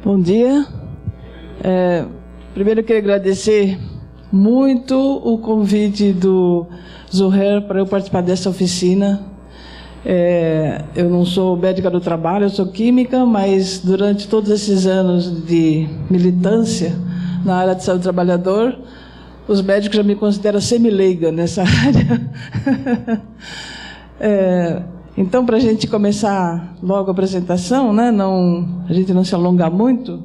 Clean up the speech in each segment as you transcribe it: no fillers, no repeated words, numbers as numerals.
Bom dia. Primeiro eu queria agradecer muito o convite do Zuher para eu participar dessa oficina. Eu não sou médica do trabalho, eu sou química, mas durante todos esses anos de militância na área de saúde do trabalhador, os médicos já me consideram semi-leiga nessa área. Então, para a gente começar logo a apresentação, né, a gente não se alongar muito,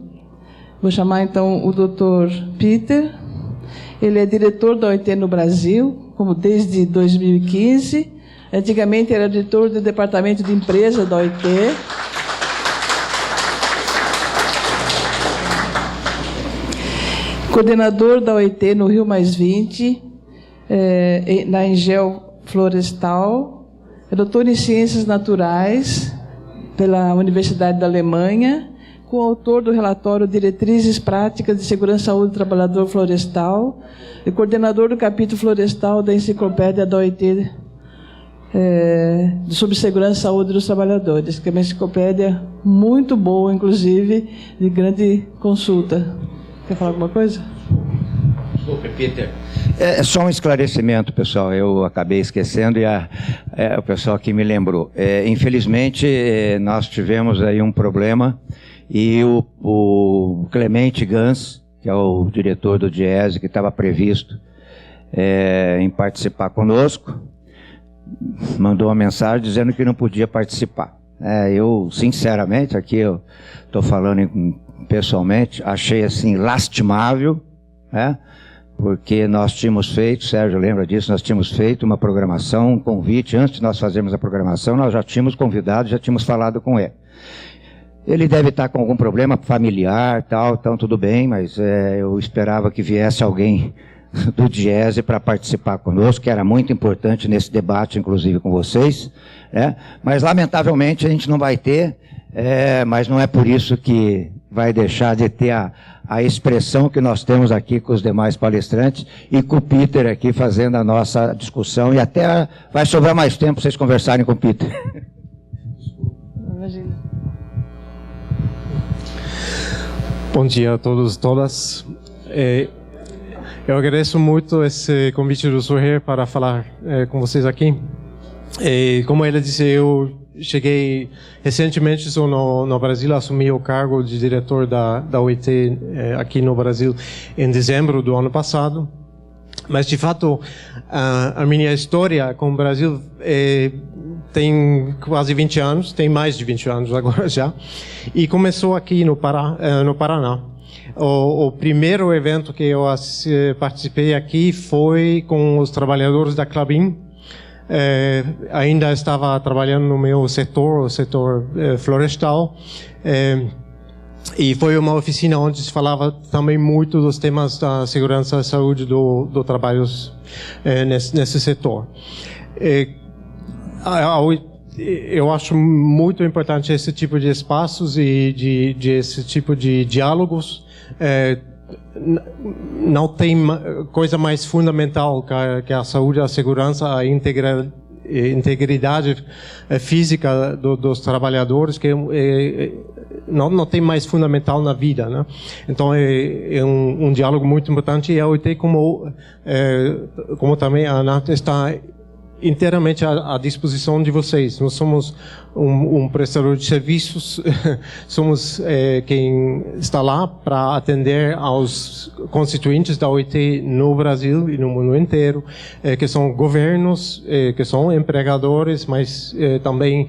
vou chamar então o Dr. Peter. Ele é diretor da OIT no Brasil, como desde 2015. Antigamente era diretor do departamento de empresa da OIT. Coordenador da OIT no Rio+20, na Engel Florestal. É doutor em Ciências Naturais pela Universidade da Alemanha, coautor do relatório Diretrizes Práticas de Segurança e Saúde do Trabalhador Florestal e coordenador do capítulo florestal da Enciclopédia da OIT sobre Segurança e Saúde dos Trabalhadores, que é uma enciclopédia muito boa, inclusive, de grande consulta. Quer falar alguma coisa? Desculpe, Peter. É só um esclarecimento, pessoal. Eu acabei esquecendo e o pessoal aqui me lembrou. Infelizmente, nós tivemos aí um problema e o Clemente Gans, que é o diretor do DIEESE, que estava previsto em participar conosco, mandou uma mensagem dizendo que não podia participar. Eu, sinceramente, aqui eu estou falando pessoalmente, achei assim lastimável, né? Porque nós tínhamos feito, Sérgio lembra disso, nós tínhamos feito uma programação, um convite, antes de nós fazermos a programação, nós já tínhamos convidado, já tínhamos falado com ele. Ele deve estar com algum problema familiar, tal, então tudo bem, mas eu esperava que viesse alguém do DIEESE para participar conosco, que era muito importante nesse debate, inclusive com vocês, né? Mas lamentavelmente a gente não vai ter, mas não é por isso que vai deixar de ter a expressão que nós temos aqui com os demais palestrantes e com o Peter aqui fazendo a nossa discussão, e até vai sobrar mais tempo para vocês conversarem com o Peter. Imagina. Bom dia a todos e todas. Eu agradeço muito esse convite do Zuher para falar com vocês aqui. Como ele disse, eu cheguei recentemente, estou no Brasil, assumi o cargo de diretor da OIT aqui no Brasil em dezembro do ano passado. Mas, de fato, a minha história com o Brasil tem quase 20 anos, tem mais de 20 anos agora já, e começou aqui no Paraná. O primeiro evento que eu participei aqui foi com os trabalhadores da Klabin. Ainda estava trabalhando no meu setor, o setor florestal, e foi uma oficina onde se falava também muito dos temas da segurança e saúde do trabalho nesse setor. Eu acho muito importante esse tipo de espaços e de esse tipo de diálogos. Não tem coisa mais fundamental que a saúde, a segurança, a integridade física dos trabalhadores, que não tem mais fundamental na vida, né? Então é um diálogo muito importante, e a OIT, como também a ANAT, está inteiramente à disposição de vocês. Nós somos um prestador de serviços, somos quem está lá para atender aos constituintes da OIT no Brasil e no mundo inteiro, que são governos, que são empregadores, mas também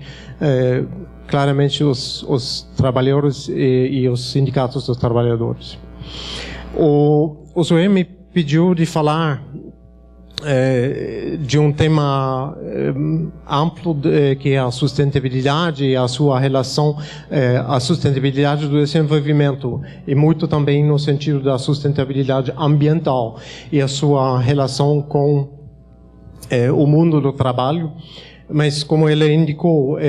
claramente os trabalhadores e os sindicatos dos trabalhadores. O Zuher me pediu de falar de um tema amplo, que é a sustentabilidade e a sua relação, a sustentabilidade do desenvolvimento, e muito também no sentido da sustentabilidade ambiental e a sua relação com o mundo do trabalho. Mas, como ele indicou,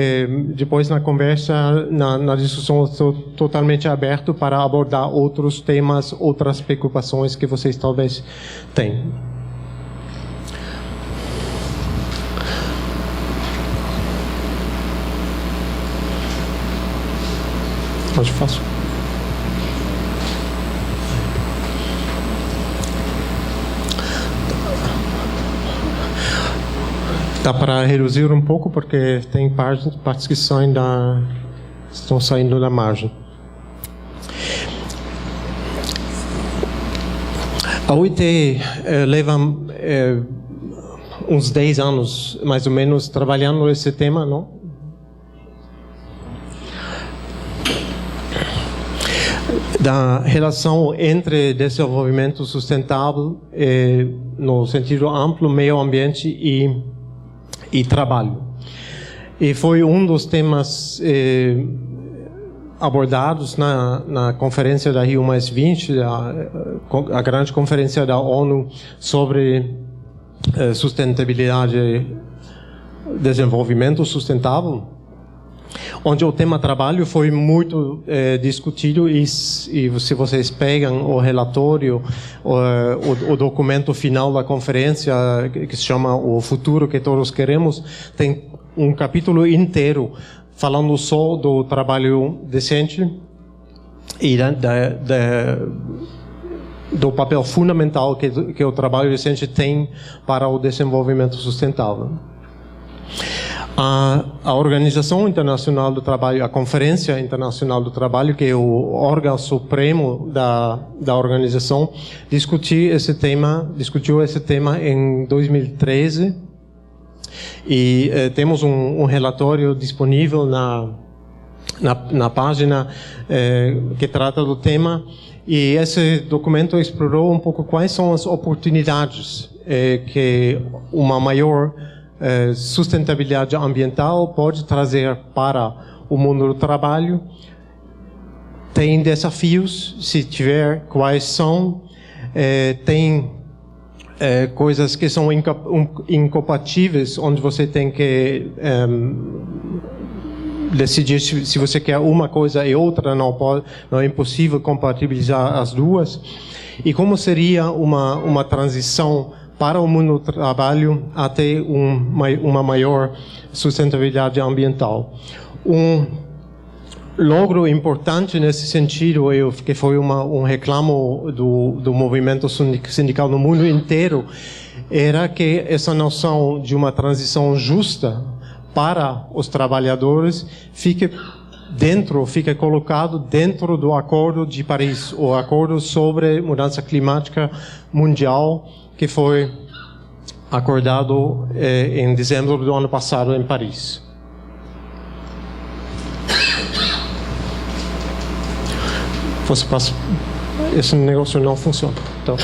depois na conversa, na discussão, estou totalmente aberto para abordar outros temas, outras preocupações que vocês talvez tenham. Pode faço. Dá para reduzir um pouco porque tem partes que estão saindo da margem. A UIT leva uns 10 anos, mais ou menos, trabalhando esse tema, não? Da relação entre desenvolvimento sustentável, no sentido amplo, meio ambiente e trabalho. E foi um dos temas abordados na conferência da Rio+20, a grande conferência da ONU sobre sustentabilidade e desenvolvimento sustentável, onde o tema trabalho foi muito discutido e se vocês pegam o relatório, o documento final da conferência, que se chama O Futuro que Todos Queremos, tem um capítulo inteiro falando só do trabalho decente e do papel fundamental que o trabalho decente tem para o desenvolvimento sustentável. A Organização Internacional do Trabalho, a Conferência Internacional do Trabalho, que é o órgão supremo da organização, discutiu esse tema em 2013 e temos um relatório disponível na página que trata do tema, e esse documento explorou um pouco quais são as oportunidades que uma maior sustentabilidade ambiental pode trazer para o mundo do trabalho. Tem desafios, se tiver, quais são. Tem coisas que são incompatíveis, onde você tem que decidir se você quer uma coisa e outra, não é impossível compatibilizar as duas. E como seria uma transição para o mundo do trabalho até uma maior sustentabilidade ambiental. Um logro importante nesse sentido, que foi um reclamo do movimento sindical no mundo inteiro, era que essa noção de uma transição justa para os trabalhadores fica colocado dentro do Acordo de Paris, o Acordo sobre Mudança Climática Mundial, que foi acordado em dezembro do ano passado em Paris. Esse negócio não funciona. Então,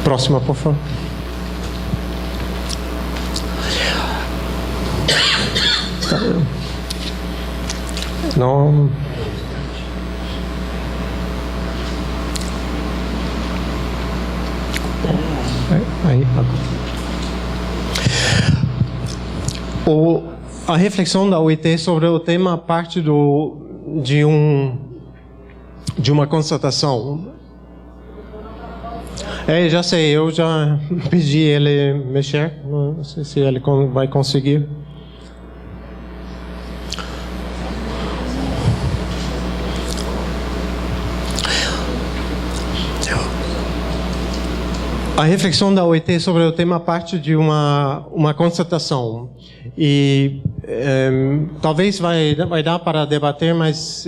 próxima, por favor. Não. A reflexão da UIT sobre o tema parte de uma constatação. Já sei, eu já pedi ele mexer, não sei se ele vai conseguir. A reflexão da OIT sobre o tema parte de uma constatação e talvez vai dar para debater, mas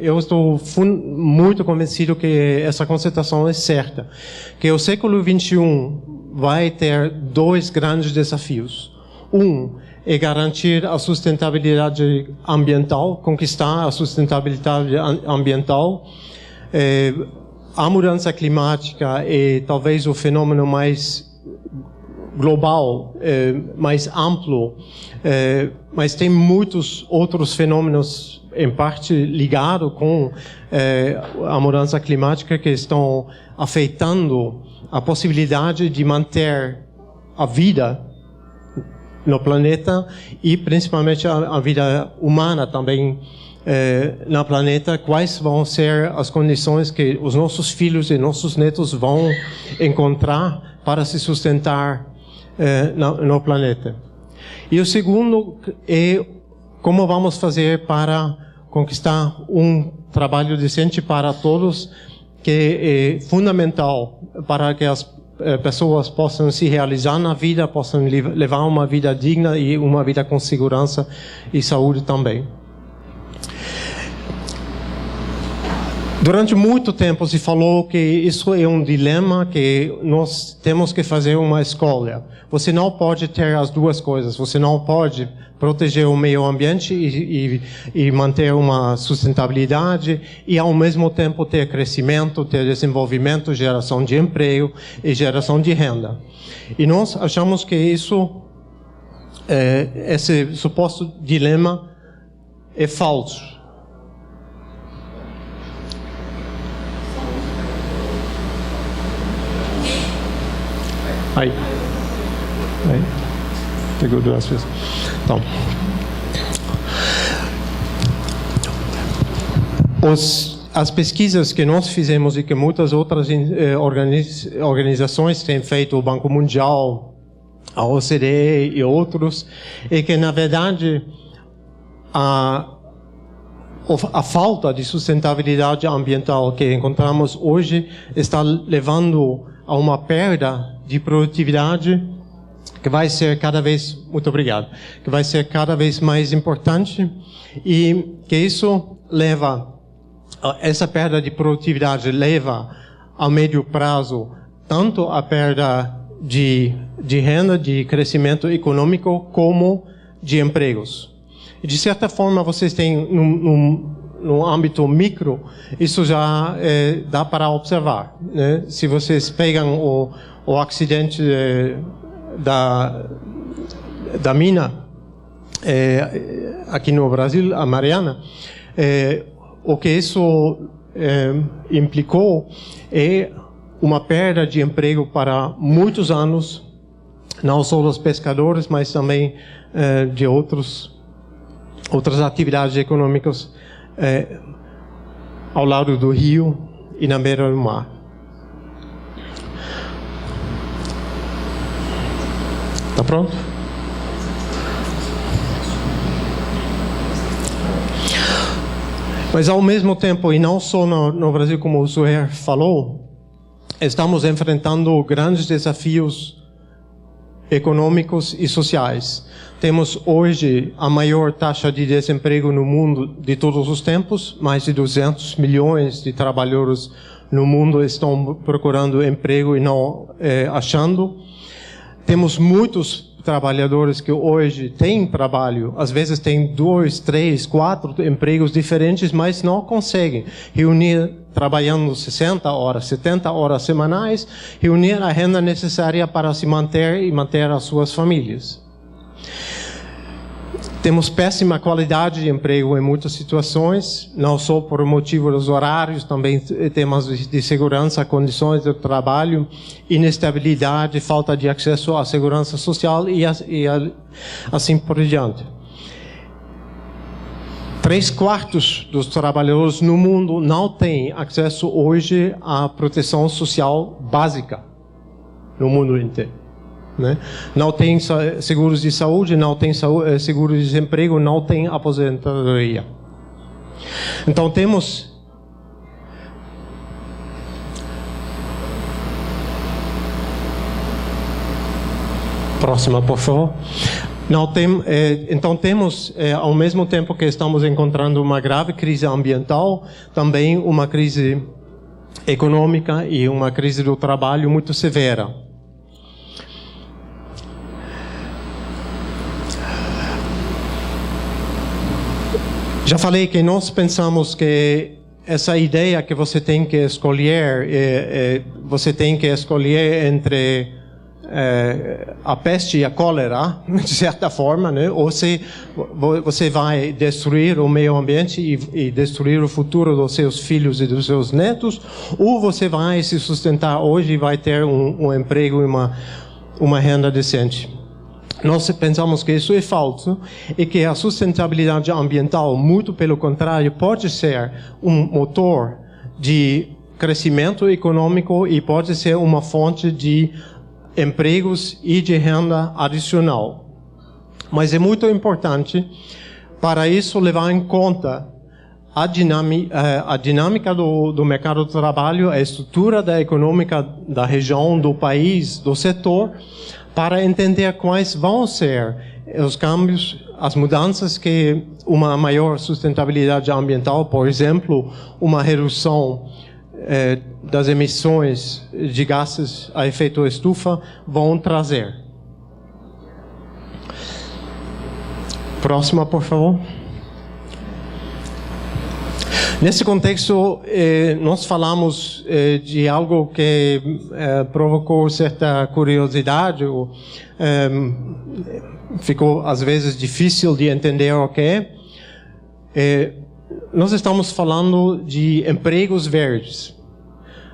eu estou muito convencido que essa constatação é certa, que o século XXI vai ter dois grandes desafios. Um é garantir a sustentabilidade ambiental, conquistar a sustentabilidade ambiental. A mudança climática é talvez o fenômeno mais global, mais amplo, mas tem muitos outros fenômenos, em parte ligados com a mudança climática, que estão afetando a possibilidade de manter a vida no planeta e principalmente a vida humana também no planeta. Quais vão ser as condições que os nossos filhos e nossos netos vão encontrar para se sustentar no planeta. E o segundo é como vamos fazer para conquistar um trabalho decente para todos, que é fundamental para que pessoas possam se realizar na vida, possam levar uma vida digna e uma vida com segurança e saúde também. Durante muito tempo se falou que isso é um dilema, que nós temos que fazer uma escolha. Você não pode ter as duas coisas. Você não pode proteger o meio ambiente e manter uma sustentabilidade e, ao mesmo tempo, ter crescimento, ter desenvolvimento, geração de emprego e geração de renda. E nós achamos que esse suposto dilema é falso. Aí. Pegou duas vezes. Então. As pesquisas que nós fizemos e que muitas outras organizações têm feito, o Banco Mundial, a OCDE e outros, é que, na verdade, a falta de sustentabilidade ambiental que encontramos hoje está levando a uma perda de produtividade que vai ser cada vez, muito obrigado, que vai ser cada vez mais importante e que isso leva, essa perda de produtividade leva a médio prazo tanto a perda de renda, de crescimento econômico, como de empregos. E de certa forma vocês têm no âmbito micro, isso já dá para observar, né? Se vocês pegam o acidente da mina aqui no Brasil, a Mariana, o que isso implicou é uma perda de emprego para muitos anos, não só dos pescadores, mas também de outras atividades econômicas ao lado do rio e na beira do mar. Está pronto? Mas ao mesmo tempo, e não só no Brasil, como o Suher falou, estamos enfrentando grandes desafios econômicos e sociais. Temos hoje a maior taxa de desemprego no mundo de todos os tempos. Mais de 200 milhões de trabalhadores no mundo estão procurando emprego e não achando. Temos muitos trabalhadores que hoje têm trabalho, às vezes têm 2, 3, 4 empregos diferentes, mas não conseguem reunir, trabalhando 60 horas, 70 horas semanais, reunir a renda necessária para se manter e manter as suas famílias. Temos péssima qualidade de emprego em muitas situações, não só por motivo dos horários, também temas de segurança, condições de trabalho, inestabilidade, falta de acesso à segurança social e assim por diante. 3/4 dos trabalhadores no mundo não têm acesso hoje à proteção social básica no mundo inteiro, né? Não tem seguros de saúde, não tem seguro de desemprego, não tem aposentadoria. Então temos próxima, por favor. Então temos, ao mesmo tempo que estamos encontrando uma grave crise ambiental, também uma crise econômica e uma crise do trabalho muito severa. Já falei que nós pensamos que essa ideia que você tem que escolher, entre a peste e a cólera, de certa forma, né? Ou você vai destruir o meio ambiente e destruir o futuro dos seus filhos e dos seus netos, ou você vai se sustentar hoje e vai ter um emprego e uma renda decente. Nós pensamos que isso é falso e que a sustentabilidade ambiental, muito pelo contrário, pode ser um motor de crescimento econômico e pode ser uma fonte de empregos e de renda adicional. Mas é muito importante para isso levar em conta a dinâmica do mercado de trabalho, a estrutura econômica da região, do país, do setor, para entender quais vão ser os câmbios, as mudanças que uma maior sustentabilidade ambiental, por exemplo, uma redução das emissões de gases a efeito estufa, vão trazer. Próxima, por favor. Nesse contexto, nós falamos de algo que provocou certa curiosidade, ficou às vezes difícil de entender o que é. Nós estamos falando de empregos verdes.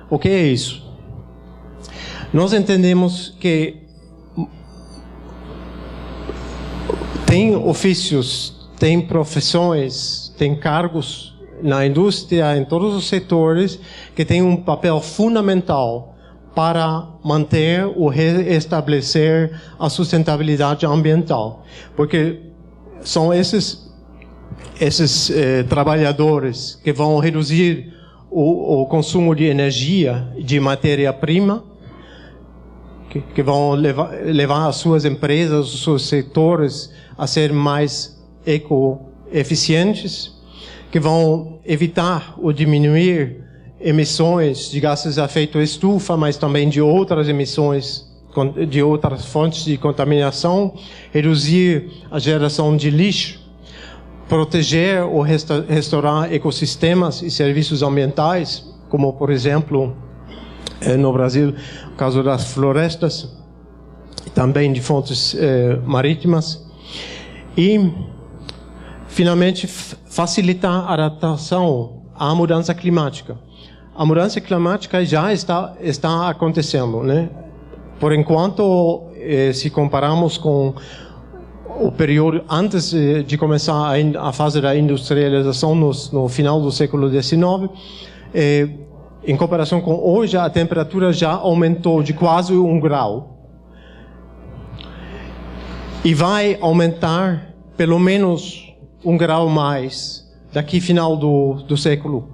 O que é isso? Nós entendemos que tem ofícios, tem profissões, tem cargos na indústria, em todos os setores, que têm um papel fundamental para manter ou restabelecer a sustentabilidade ambiental. Porque são esses trabalhadores que vão reduzir o consumo de energia, de matéria-prima, que vão levar as suas empresas, os seus setores a ser mais ecoeficientes, que vão evitar ou diminuir emissões de gases a efeito estufa, mas também de outras emissões, de outras fontes de contaminação, reduzir a geração de lixo, proteger ou restaurar ecossistemas e serviços ambientais, como, por exemplo, no Brasil, o caso das florestas, e também de fontes marítimas. E, finalmente, facilitar a adaptação à mudança climática. A mudança climática já está acontecendo, né? Por enquanto, se compararmos com o período antes de começar a fase da industrialização no final do século XIX, em comparação com hoje, a temperatura já aumentou de quase 1 grau. E vai aumentar pelo menos 1 grau mais daqui final do século.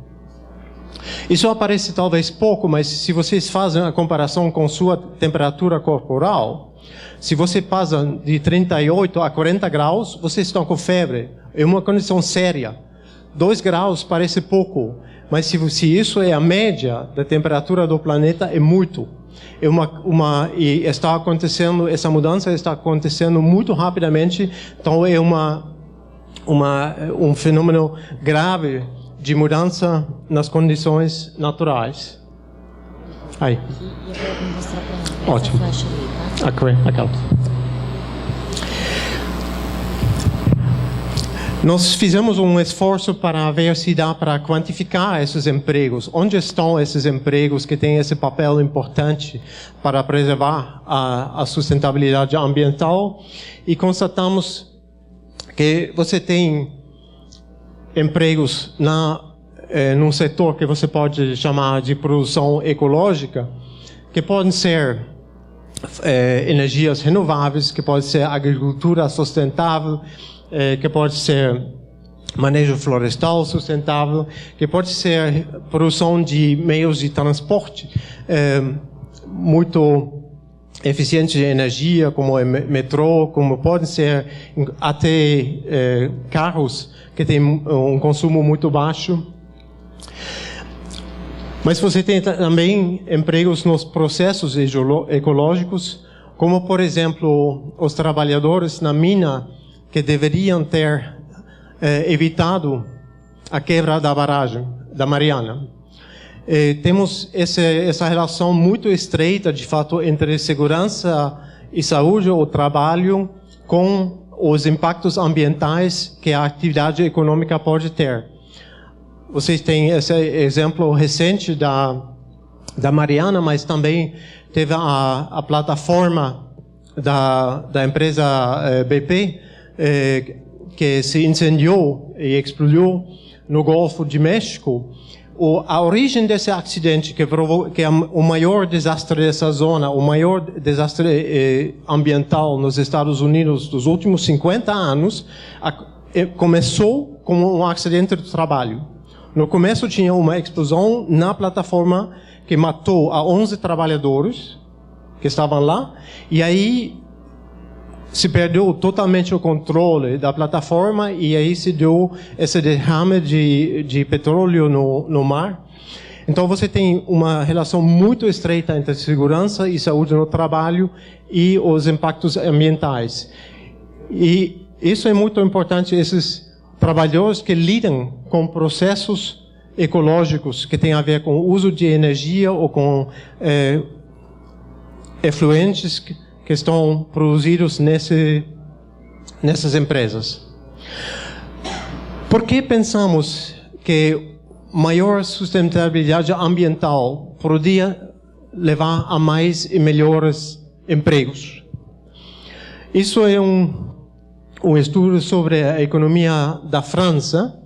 Isso aparece talvez pouco, mas se vocês fazem a comparação com sua temperatura corporal, se você passa de 38 a 40 graus, vocês estão com febre. É uma condição séria. 2 graus parece pouco, mas se isso é a média da temperatura do planeta, é muito. E está acontecendo, essa mudança está acontecendo muito rapidamente, então é um fenômeno grave de mudança nas condições naturais. Aí. Ótimo. Aquela. Nós fizemos um esforço para ver se dá para quantificar esses empregos. Onde estão esses empregos que têm esse papel importante para preservar a sustentabilidade ambiental? E constatamos que você tem empregos num setor que você pode chamar de produção ecológica, que podem ser energias renováveis, que pode ser agricultura sustentável, que pode ser manejo florestal sustentável, que pode ser produção de meios de transporte muito eficientes de energia, como o metrô, como podem ser até carros que têm um consumo muito baixo. Mas você tem também empregos nos processos ecológicos, como, por exemplo, os trabalhadores na mina que deveriam ter evitado a quebra da barragem da Mariana. Temos essa relação muito estreita, de fato, entre segurança e saúde, o trabalho, com os impactos ambientais que a atividade econômica pode ter. Vocês têm esse exemplo recente da Mariana, mas também teve a plataforma da empresa BP, que se incendiou e explodiu no Golfo de México. A origem desse acidente, que é o maior desastre dessa zona, o maior desastre ambiental nos Estados Unidos dos últimos 50 anos, começou como um acidente de trabalho. No começo tinha uma explosão na plataforma que matou a 11 trabalhadores que estavam lá, e aí se perdeu totalmente o controle da plataforma, e aí se deu esse derrame de petróleo no mar. Então você tem uma relação muito estreita entre segurança e saúde no trabalho e os impactos ambientais. E isso é muito importante, esses trabalhadores que lidam com processos ecológicos que têm a ver com o uso de energia ou com efluentes que estão produzidos nessas empresas. Por que pensamos que maior sustentabilidade ambiental poderia levar a mais e melhores empregos? Isso é um estudo sobre a economia da França,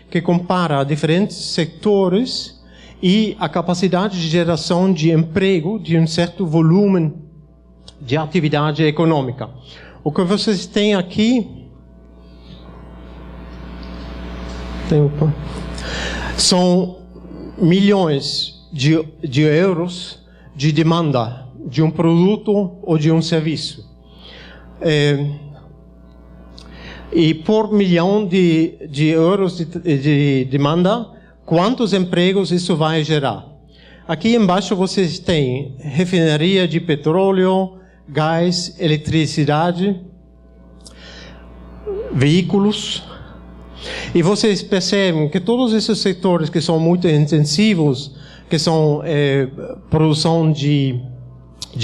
que compara diferentes setores e a capacidade de geração de emprego de um certo volume de atividade econômica. O que vocês têm aqui são milhões de euros de demanda de um produto ou de um serviço. E por milhão de euros de demanda, quantos empregos isso vai gerar? Aqui embaixo vocês têm refinaria de petróleo, gás, eletricidade, veículos. E vocês percebem que todos esses setores que são muito intensivos, que são produção de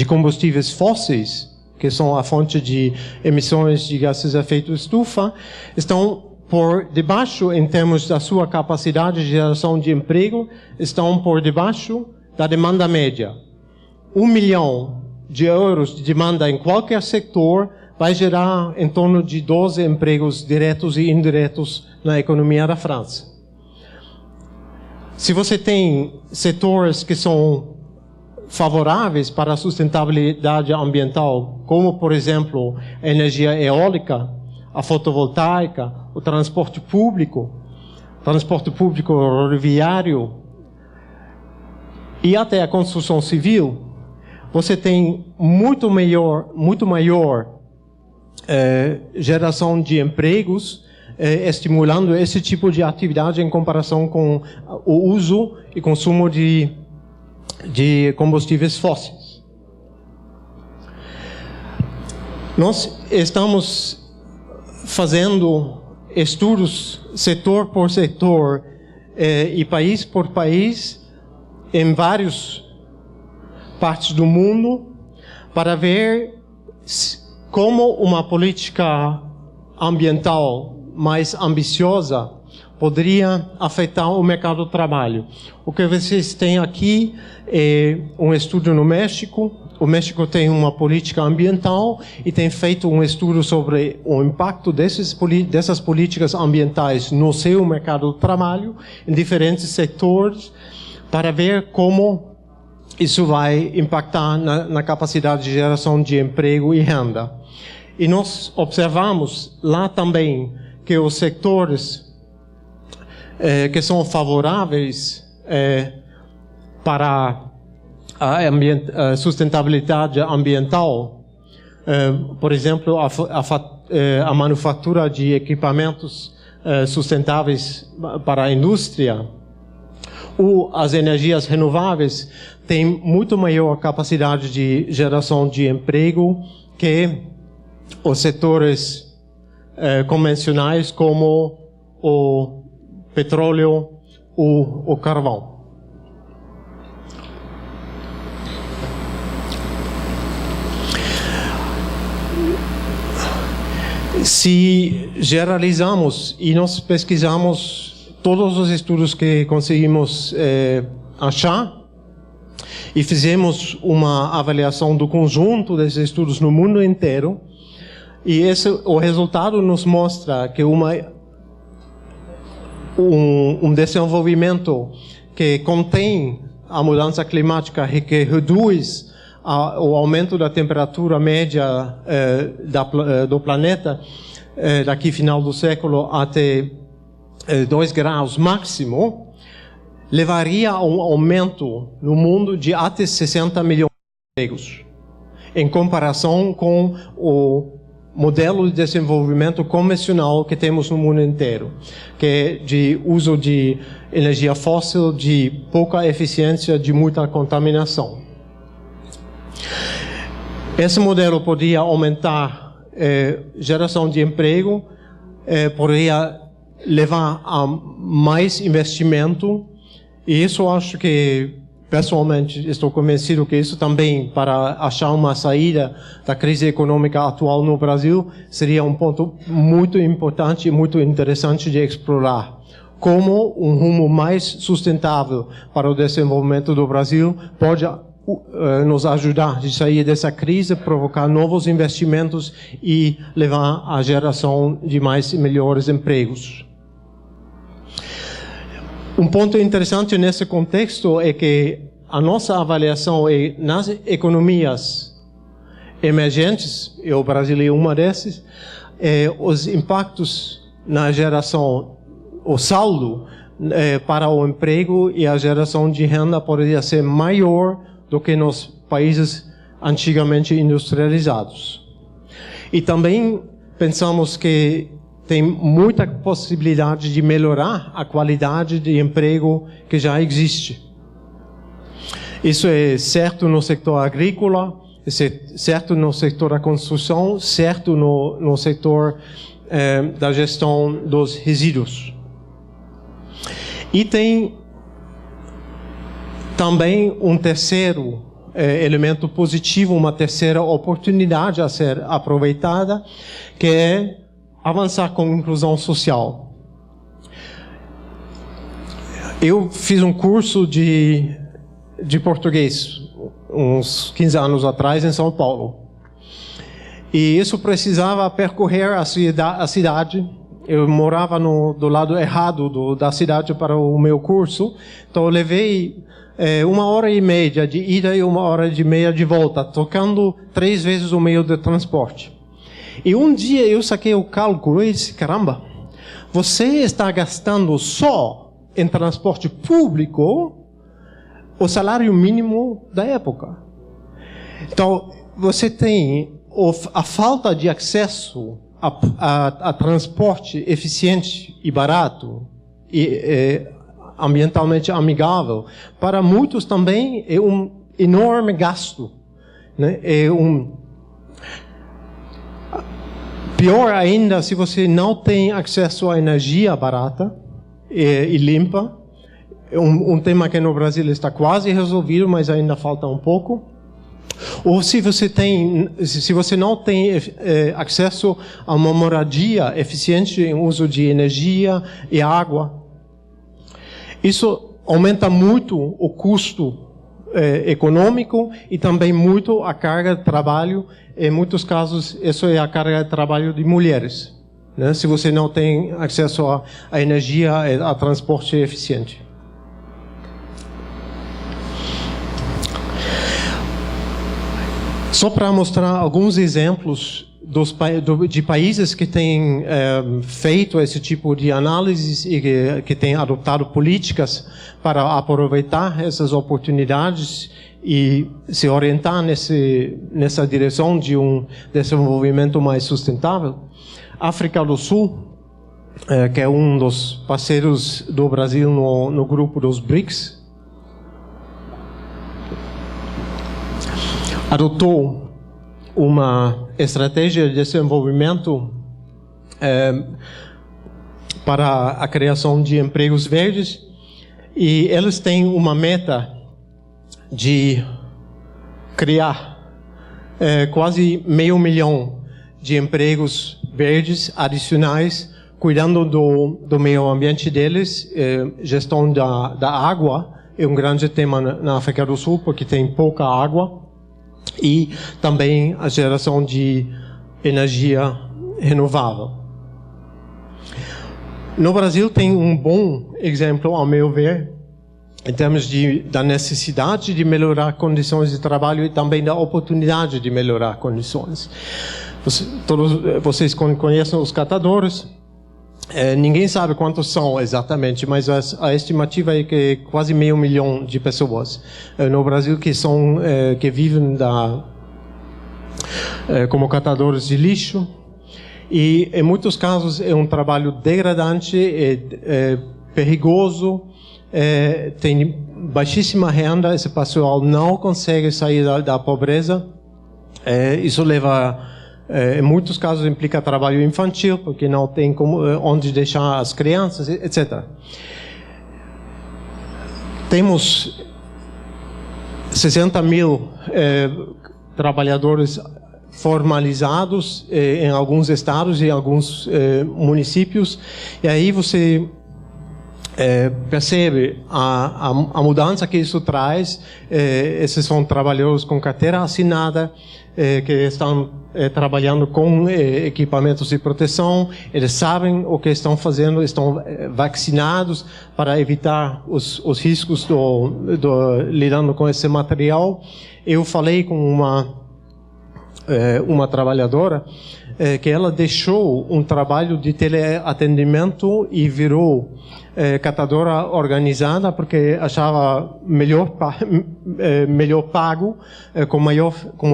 combustíveis fósseis, que são a fonte de emissões de gases de efeito estufa, estão por debaixo, em termos da sua capacidade de geração de emprego, estão por debaixo da demanda média. 1 milhão de euros de demanda em qualquer setor vai gerar em torno de 12 empregos diretos e indiretos na economia da França. Se você tem setores que são favoráveis para a sustentabilidade ambiental, como, por exemplo, a energia eólica, a fotovoltaica, o transporte público rodoviário e até a construção civil, você tem muito maior geração de empregos, estimulando esse tipo de atividade em comparação com o uso e consumo de combustíveis fósseis. Nós estamos fazendo estudos setor por setor e país por país em várias partes do mundo para ver como uma política ambiental mais ambiciosa poderia afetar o mercado do trabalho. O que vocês têm aqui é um estudo no México. O México tem uma política ambiental e tem feito um estudo sobre o impacto dessas políticas ambientais no seu mercado do trabalho, em diferentes setores, para ver como isso vai impactar na capacidade de geração de emprego e renda. E nós observamos lá também que os setores que são favoráveis para a sustentabilidade ambiental, por exemplo, a manufatura de equipamentos sustentáveis para a indústria, ou as energias renováveis, têm muito maior capacidade de geração de emprego que os setores convencionais como o petróleo ou o carvão. Se generalizamos e nós pesquisamos todos os estudos que conseguimos achar e fizemos uma avaliação do conjunto desses estudos no mundo inteiro, e o resultado nos mostra que um desenvolvimento que contém a mudança climática, que reduz o aumento da temperatura média do planeta daqui final do século até 2 graus máximo, levaria a um aumento no mundo de até 60 milhões de empregos, em comparação com o modelo de desenvolvimento convencional que temos no mundo inteiro, que é de uso de energia fóssil, de pouca eficiência, de muita contaminação. Esse modelo poderia aumentar geração de emprego, poderia levar a mais investimento, e isso eu acho que, pessoalmente, estou convencido que isso também, para achar uma saída da crise econômica atual no Brasil, seria um ponto muito importante e muito interessante de explorar. Como um rumo mais sustentável para o desenvolvimento do Brasil pode nos ajudar a sair dessa crise, provocar novos investimentos e levar à geração de mais e melhores empregos. Um ponto interessante nesse contexto é que a nossa avaliação é nas economias emergentes, e o Brasil é uma dessas, os impactos na geração, o saldo para o emprego e a geração de renda poderia ser maior do que nos países antigamente industrializados. E também pensamos que tem muita possibilidade de melhorar a qualidade de emprego que já existe. Isso é certo no setor agrícola, é certo no setor da construção, certo no setor da gestão dos resíduos. E tem também um terceiro elemento positivo, uma terceira oportunidade a ser aproveitada, que é avançar com inclusão social. Eu fiz um curso de português uns 15 anos atrás em São Paulo. E isso precisava percorrer a cidade. Eu morava do lado errado da cidade para o meu curso, então eu levei 1h30 de ida e 1h30 de volta, tocando 3 vezes o meio de transporte. E um dia eu saquei o cálculo e disse, caramba, você está gastando só em transporte público o salário mínimo da época. Então, você tem a falta de acesso a transporte eficiente e barato e ambientalmente amigável. Para muitos também é um enorme gasto, né? Pior ainda se você não tem acesso à energia barata e limpa. Um tema que no Brasil está quase resolvido, mas ainda falta um pouco. Ou se você não tem acesso a uma moradia eficiente em uso de energia e água, isso aumenta muito o custo econômico e também muito a carga de trabalho. Em muitos casos, isso é a carga de trabalho de mulheres, né? Se você não tem acesso à energia e a transporte eficiente. Só para mostrar alguns exemplos de países que têm feito esse tipo de análise e que têm adotado políticas para aproveitar essas oportunidades e se orientar nessa direção de um desenvolvimento mais sustentável. África do Sul, que é um dos parceiros do Brasil no grupo dos BRICS, adotou uma estratégia de desenvolvimento para a criação de empregos verdes, e eles têm uma meta de criar quase 500 mil de empregos verdes adicionais, cuidando do meio ambiente deles. Gestão da água é um grande tema na África do Sul, porque tem pouca água. E também a geração de energia renovável. No Brasil tem um bom exemplo, ao meu ver, em termos da necessidade de melhorar condições de trabalho e também da oportunidade de melhorar condições. Todos vocês conhecem os catadores. Ninguém sabe quantos são exatamente, mas a estimativa é que quase 500 mil de pessoas no Brasil que vivem como catadores de lixo. E em muitos casos é um trabalho degradante, perigoso, tem baixíssima renda, esse pessoal não consegue sair da pobreza. Isso leva, em muitos casos, implica trabalho infantil, porque não tem onde deixar as crianças, etc. Temos 60 mil trabalhadores formalizados em alguns estados e em alguns municípios, e aí você percebe a mudança que isso traz. Esses são trabalhadores com carteira assinada, que estão trabalhando com equipamentos de proteção, eles sabem o que estão fazendo, estão vacinados para evitar os riscos lidando com esse material. Eu falei com uma trabalhadora que ela deixou um trabalho de teleatendimento e virou catadora organizada porque achava melhor pago, como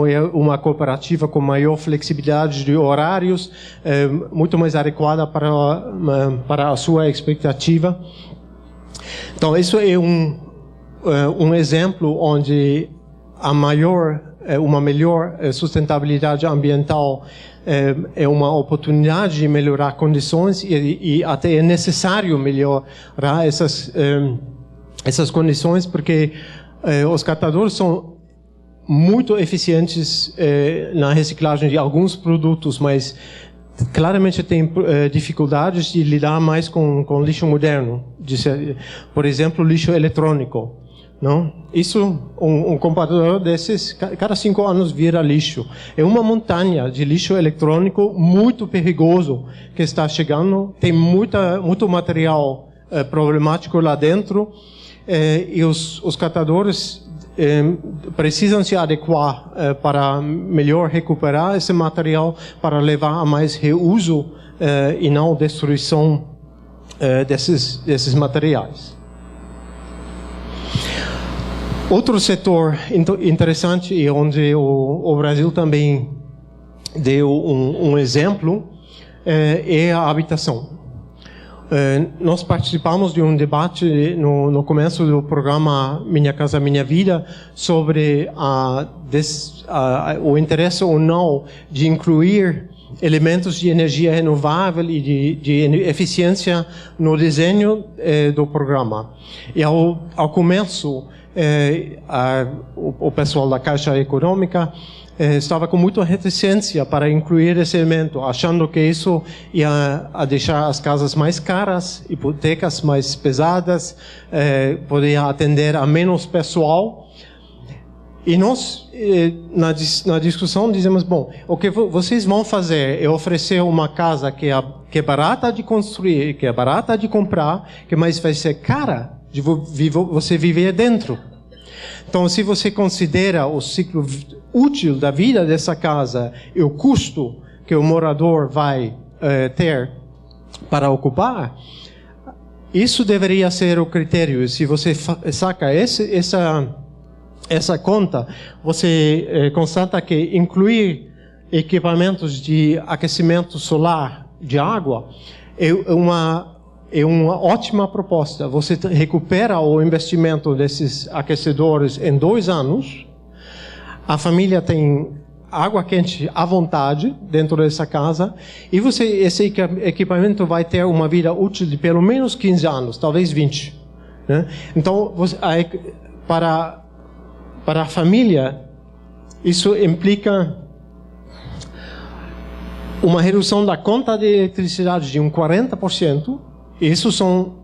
é uma cooperativa com maior flexibilidade de horários, muito mais adequada para a sua expectativa. Então, isso é um exemplo onde uma melhor sustentabilidade ambiental é uma oportunidade de melhorar condições e até é necessário melhorar essas condições, porque os catadores são muito eficientes na reciclagem de alguns produtos, mas claramente tem dificuldades de lidar mais com lixo moderno, por exemplo, lixo eletrônico. Não? Isso, um computador desses, cada 5 anos vira lixo. É uma montanha de lixo eletrônico muito perigoso que está chegando. Tem muito material problemático lá dentro, e os catadores precisam se adequar para melhor recuperar esse material, para levar a mais reuso e não destruição desses materiais. Outro setor interessante e onde o Brasil também deu um exemplo é a habitação. Nós participamos de um debate no começo do programa Minha Casa Minha Vida sobre o interesse ou não de incluir elementos de energia renovável e de eficiência no desenho do programa. E ao começo, o pessoal da Caixa Econômica estava com muita reticência para incluir esse elemento, achando que isso ia deixar as casas mais caras, hipotecas mais pesadas, poderia atender a menos pessoal. E nós, na discussão, dizemos, bom, o que vocês vão fazer é oferecer uma casa que é barata de construir, que é barata de comprar, que mais vai ser cara de você viver dentro. Então, se você considera o ciclo útil da vida dessa casa e o custo que o morador vai ter para ocupar, isso deveria ser o critério. Se você saca essa conta, você constata que incluir equipamentos de aquecimento solar de água é uma ótima proposta. Você recupera o investimento desses aquecedores em 2 anos. A família tem água quente à vontade dentro dessa casa. E esse equipamento vai ter uma vida útil de pelo menos 15 anos, talvez 20. Né? Então, para a família, isso implica uma redução da conta de eletricidade de 40%. Isso são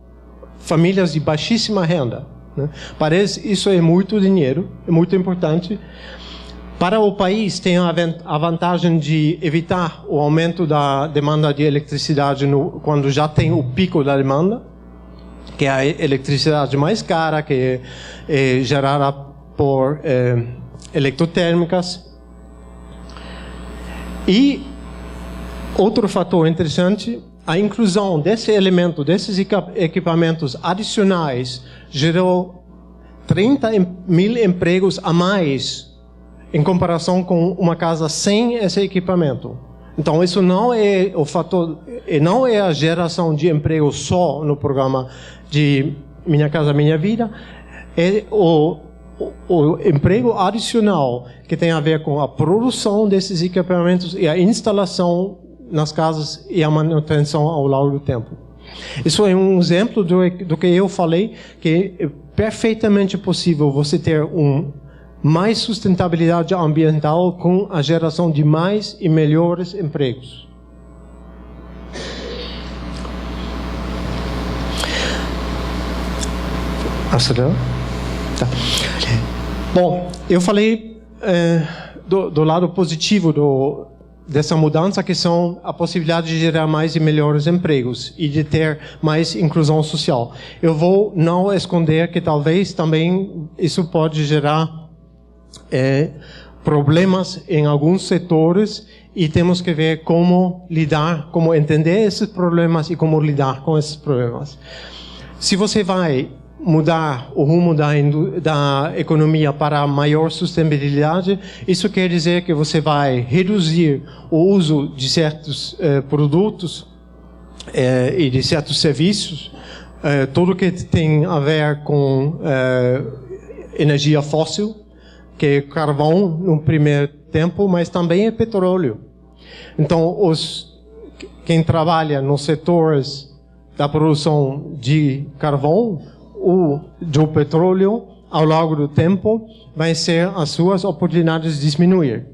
famílias de baixíssima renda. Né? Isso é muito dinheiro, é muito importante. Para o país, tem a vantagem de evitar o aumento da demanda de eletricidade quando já tem o pico da demanda, que é a eletricidade mais cara, que é gerada por eletrotérmicas. E outro fator interessante a inclusão desse elemento, desses equipamentos adicionais, gerou 30 mil empregos a mais em comparação com uma casa sem esse equipamento. Então, isso não é o fator, não é a geração de emprego só no programa de Minha Casa Minha Vida, é o emprego adicional que tem a ver com a produção desses equipamentos e a instalação nas casas e a manutenção ao longo do tempo. Isso é um exemplo do que eu falei, que é perfeitamente possível você ter mais sustentabilidade ambiental com a geração de mais e melhores empregos. Acelera? Tá. Bom, eu falei do lado positivo dessa mudança, que são a possibilidade de gerar mais e melhores empregos e de ter mais inclusão social. Eu vou não esconder que talvez também isso pode gerar problemas em alguns setores, e temos que ver como entender esses problemas e como lidar com esses problemas. Se você vai mudar o rumo da economia para maior sustentabilidade, isso quer dizer que você vai reduzir o uso de certos produtos e de certos serviços, tudo que tem a ver com energia fóssil, que é carvão no primeiro tempo, mas também é petróleo. Então, quem trabalha nos setores da produção de carvão ou do petróleo, ao longo do tempo, vai ser as suas oportunidades diminuir.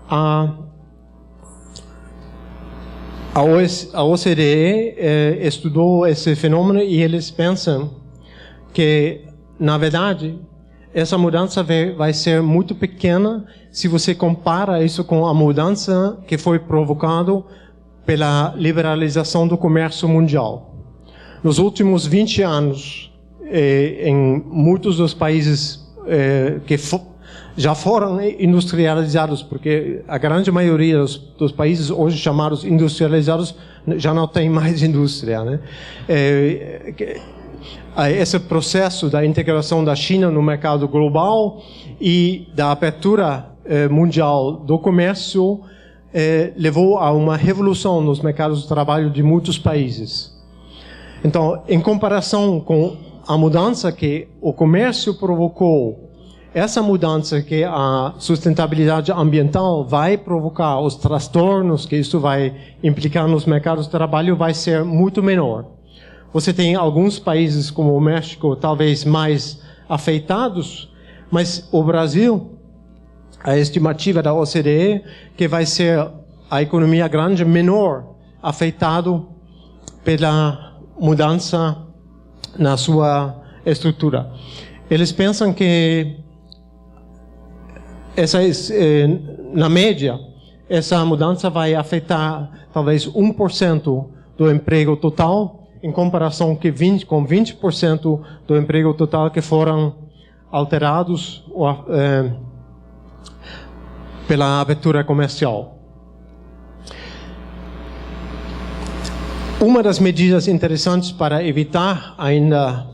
A OCDE estudou esse fenômeno e eles pensam que, na verdade, essa mudança vai ser muito pequena se você compara isso com a mudança que foi provocada pela liberalização do comércio mundial. Nos últimos 20 anos, em muitos dos países que já foram industrializados, porque a grande maioria dos países hoje chamados industrializados já não tem mais indústria, né? Esse processo da integração da China no mercado global e da abertura mundial do comércio levou a uma revolução nos mercados de trabalho de muitos países. Então, em comparação com a mudança que o comércio provocou, essa mudança que a sustentabilidade ambiental vai provocar, os transtornos que isso vai implicar nos mercados de trabalho, vai ser muito menor. Você tem alguns países como o México talvez mais afetados, mas o Brasil, a estimativa da OCDE, que vai ser a economia grande menor afetado pela mudança na sua estrutura. Eles pensam que na média, essa mudança vai afetar talvez 1% do emprego total, em comparação com 20% do emprego total que foram alterados pela abertura comercial. Uma das medidas interessantes para evitar ainda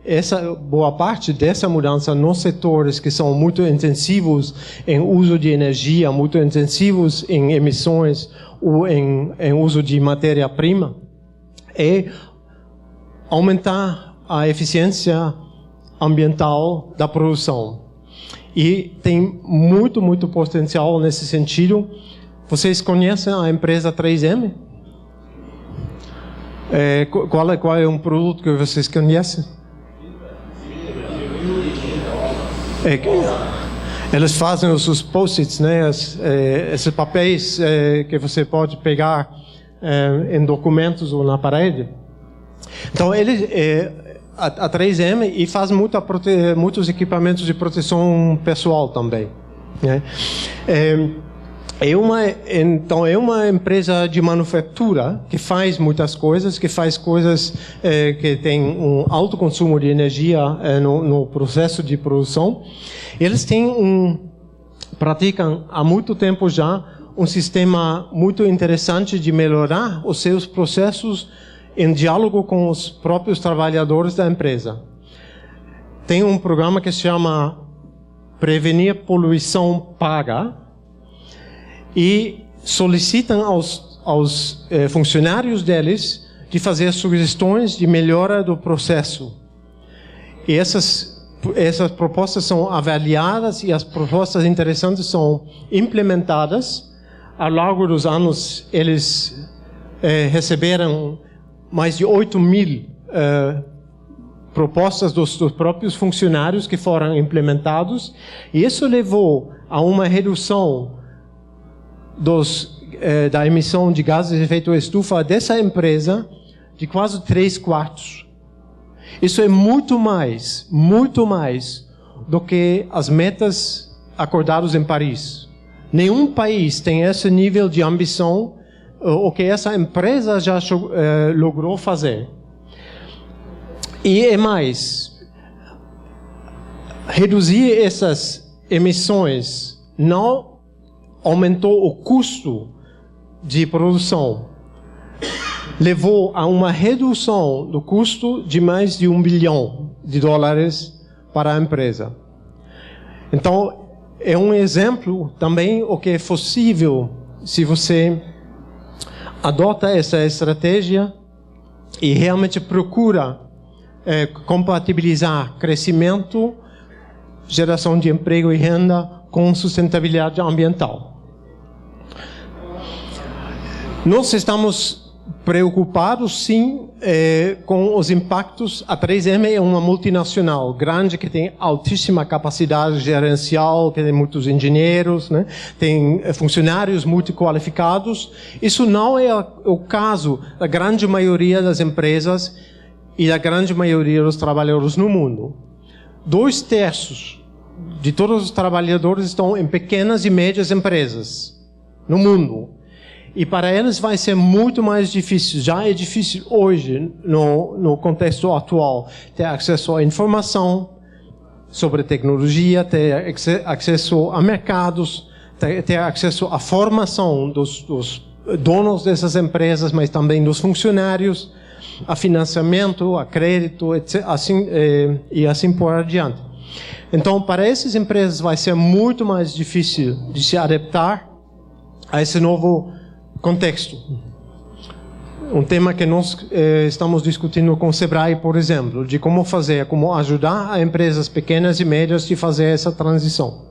essa boa parte dessa mudança nos setores que são muito intensivos em uso de energia, muito intensivos em emissões ou em uso de matéria-prima, é aumentar a eficiência ambiental da produção. E tem muito potencial nesse sentido. Vocês conhecem a empresa 3M? Qual é um produto que vocês conhecem? Eles fazem os post-its, né? Esses papéis que você pode pegar em documentos ou na parede. Então, a 3M e faz muitos equipamentos de proteção pessoal também, né? Então, é uma empresa de manufatura que faz muitas coisas, que tem um alto consumo de energia no processo de produção. Eles praticam há muito tempo já um sistema muito interessante de melhorar os seus processos em diálogo com os próprios trabalhadores da empresa. Tem um programa que se chama Prevenir Poluição Paga e solicitam aos funcionários deles de fazer sugestões de melhora do processo. E essas propostas são avaliadas e as propostas interessantes são implementadas. Ao longo dos anos, eles receberam mais de 8.000 propostas dos próprios funcionários que foram implementados. E isso levou a uma redução da emissão de gases de efeito estufa dessa empresa de quase 3/4. Isso é muito mais do que as metas acordadas em Paris. Nenhum país tem esse nível de ambição, o que essa empresa já logrou fazer. E é mais, reduzir essas emissões não aumentou o custo de produção. Levou a uma redução do custo de mais de $1 bilhão para a empresa. Então, é um exemplo também o que é possível se você adota essa estratégia e realmente procura compatibilizar crescimento, geração de emprego e renda com sustentabilidade ambiental. Nós estamos preocupados, sim, com os impactos. A 3M é uma multinacional grande que tem altíssima capacidade gerencial, que tem muitos engenheiros, né? Tem funcionários muito qualificados. Isso não é o caso da grande maioria das empresas e da grande maioria dos trabalhadores no mundo. 2/3 de todos os trabalhadores estão em pequenas e médias empresas no mundo. E para eles vai ser muito mais difícil, já é difícil hoje, no contexto atual, ter acesso à informação sobre tecnologia, ter acesso a mercados, ter acesso à formação dos donos dessas empresas, mas também dos funcionários, a financiamento, a crédito, etc., e assim por diante. Então, para essas empresas vai ser muito mais difícil de se adaptar a esse novo contexto. Um tema que nós estamos discutindo com o Sebrae, por exemplo, de como ajudar as empresas pequenas e médias a fazer essa transição.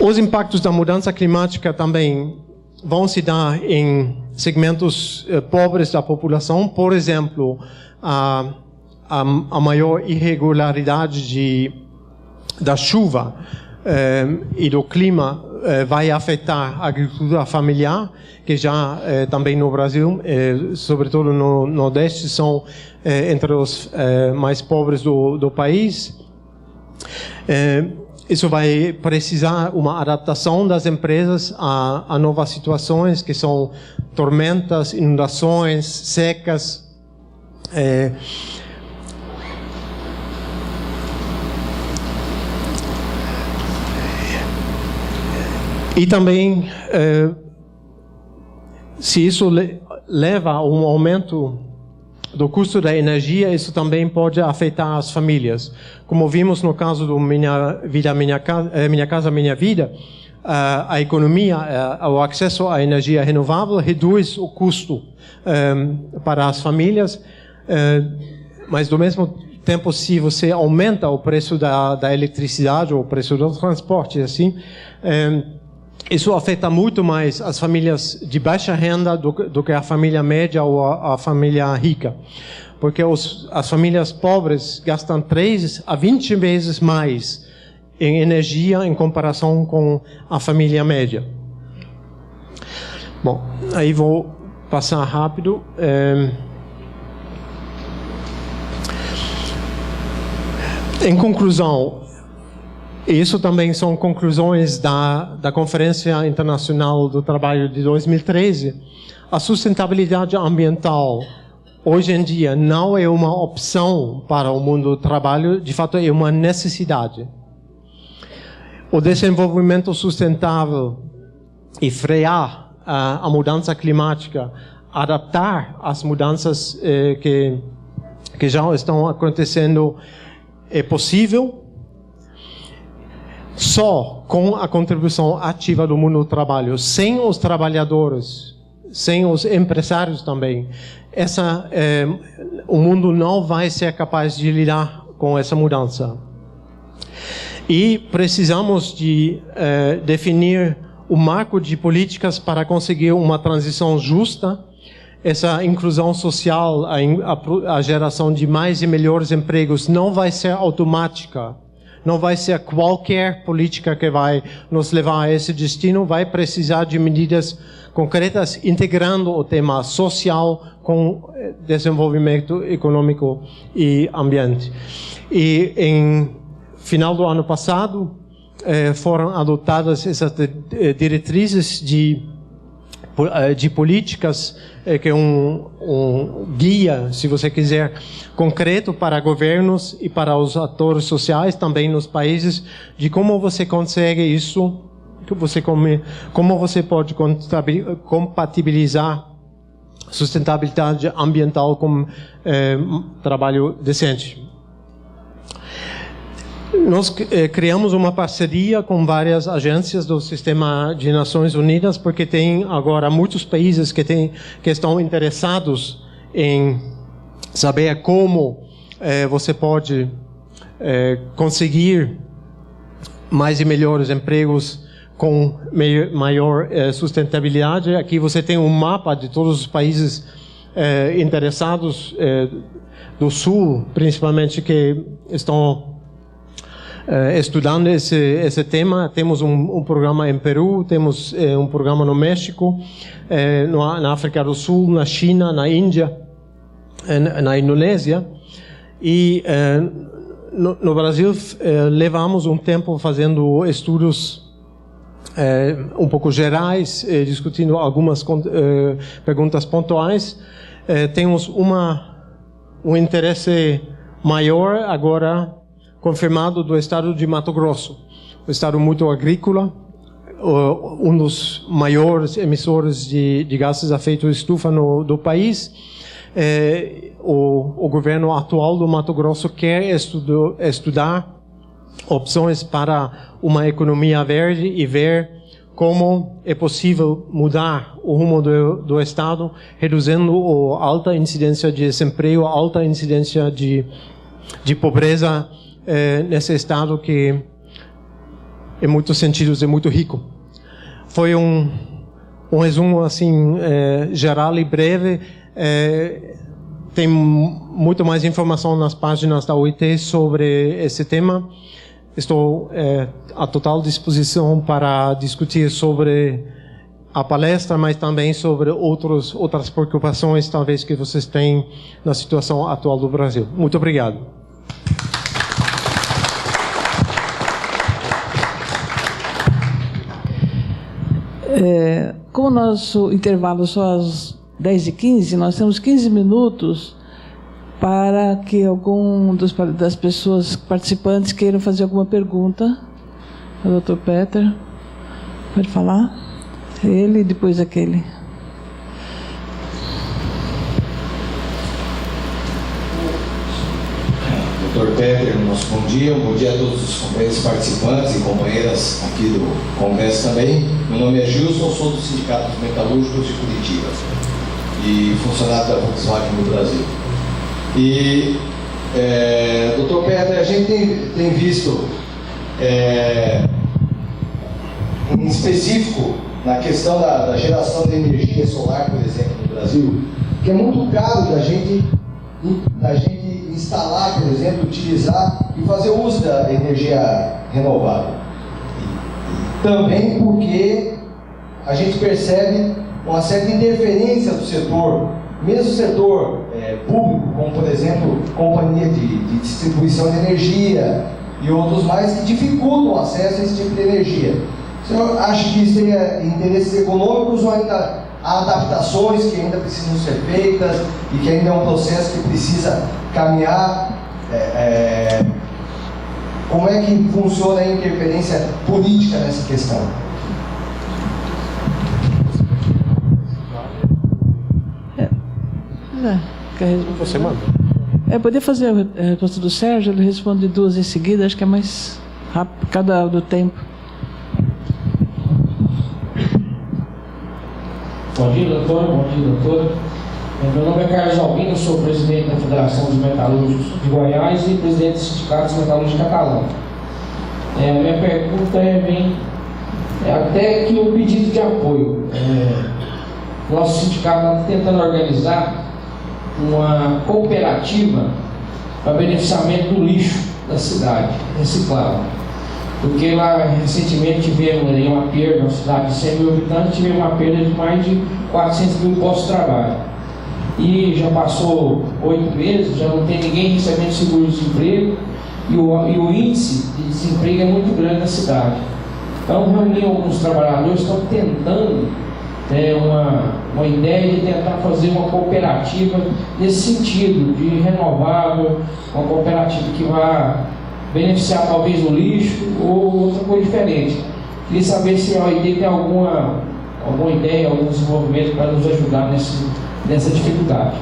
Os impactos da mudança climática também vão se dar em segmentos pobres da população, por exemplo, a maior irregularidade da chuva e do clima vai afetar a agricultura familiar, que já também no Brasil, sobretudo no Nordeste, são entre os mais pobres do país. Isso vai precisar uma adaptação das empresas a novas situações, que são tormentas, inundações, secas. E também, se isso leva a um aumento do custo da energia, isso também pode afetar as famílias. Como vimos no caso do Minha Casa Minha Vida, a economia, o acesso à energia renovável reduz o custo para as famílias, mas do mesmo tempo, se você aumenta o preço da eletricidade ou o preço do transporte, assim, isso afeta muito mais as famílias de baixa renda do que a família média ou a família rica. Porque as famílias pobres gastam 3 a 20 vezes mais em energia em comparação com a família média. Bom, aí vou passar rápido. Em conclusão, isso também são conclusões da Conferência Internacional do Trabalho de 2013. A sustentabilidade ambiental, hoje em dia, não é uma opção para o mundo do trabalho, de fato é uma necessidade. o desenvolvimento sustentável e frear a mudança climática, adaptar as mudanças que já estão acontecendo é possível só com a contribuição ativa do mundo do trabalho. Sem os trabalhadores, sem os empresários também, o mundo não vai ser capaz de lidar com essa mudança. E precisamos de definir o marco de políticas para conseguir uma transição justa, essa inclusão social, a geração de mais e melhores empregos não vai ser automática. Não vai ser qualquer política que vai nos levar a esse destino, vai precisar de medidas concretas, integrando o tema social com desenvolvimento econômico e ambiente. E em final do ano passado, foram adotadas essas diretrizes de políticas, que é um guia, se você quiser, concreto para governos e para os atores sociais, também nos países, de como você consegue isso, como você pode compatibilizar sustentabilidade ambiental com trabalho decente. Nós criamos uma parceria com várias agências do Sistema de Nações Unidas, porque tem agora muitos países que estão interessados em saber como você pode conseguir mais e melhores empregos com maior sustentabilidade. Aqui você tem um mapa de todos os países interessados do Sul, principalmente, que estão estudando esse tema. Temos um programa em Peru, temos um programa no México, na África do Sul, na China, na Índia, na Indonésia. E no Brasil levamos um tempo fazendo estudos um pouco gerais, discutindo algumas perguntas pontuais. Temos um interesse maior agora confirmado do estado de Mato Grosso, um estado muito agrícola, um dos maiores emissores de gases a efeito estufa do país. O governo atual do Mato Grosso quer estudar opções para uma economia verde e ver como é possível mudar o rumo do estado, reduzindo a alta incidência de desemprego, a alta incidência de pobreza nesse estado que, em muitos sentidos, é muito rico. Foi um resumo assim geral e breve. Tem muito mais informação nas páginas da OIT sobre esse tema. Estou à total disposição para discutir sobre a palestra, mas também sobre outras preocupações, talvez, que vocês têm na situação atual do Brasil. Muito obrigado. Como o nosso intervalo só às 10h15, nós temos 15 minutos para que algum das pessoas participantes queiram fazer alguma pergunta. O Dr. Peter, pode falar? Ele e depois aquele. Dr. Peter, nosso bom dia a todos os companheiros participantes e companheiras aqui do Congresso também. Meu nome é Gilson, sou do Sindicato dos Metalúrgicos de Curitiba e funcionário da Volkswagen no Brasil. E, Dr. Peter, a gente tem visto, em específico, na questão da geração de energia solar, por exemplo, no Brasil, que é muito caro da gente instalar, por exemplo, utilizar e fazer uso da energia renovável. Também porque a gente percebe uma certa interferência do setor, mesmo o setor público, como por exemplo, companhia de distribuição de energia e outros mais, que dificultam o acesso a esse tipo de energia. O senhor acha que isso teria interesses econômicos ou ainda há adaptações que ainda precisam ser feitas e que ainda é um processo que precisa caminhar Como é que funciona a interferência política nessa questão? Você manda. Poder fazer a resposta do Sérgio, ele responde duas em seguida, acho que é mais rápido, por causa do tempo. Bom dia, doutor. Bom dia, doutora. Meu nome é Carlos Albino, sou presidente da Federação dos Metalúrgicos de Goiás e presidente do Sindicato dos Metalúrgicos Catalão. Minha pergunta até que um pedido de apoio. Nosso sindicato está tentando organizar uma cooperativa para beneficiamento do lixo da cidade, reciclável. Porque lá recentemente tivemos uma perda, na cidade de 100 mil habitantes, tivemos uma perda de mais de 400 mil postos de trabalho. E já passou 8 meses, já não tem ninguém recebendo seguro-desemprego e o índice de desemprego é muito grande na cidade. Então, reuni alguns trabalhadores, estão tentando uma ideia de tentar fazer uma cooperativa nesse sentido, de renovável, uma cooperativa que vá beneficiar talvez o lixo ou outra coisa diferente. Queria saber se a OIT tem alguma ideia, algum desenvolvimento para nos ajudar nessa dificuldade.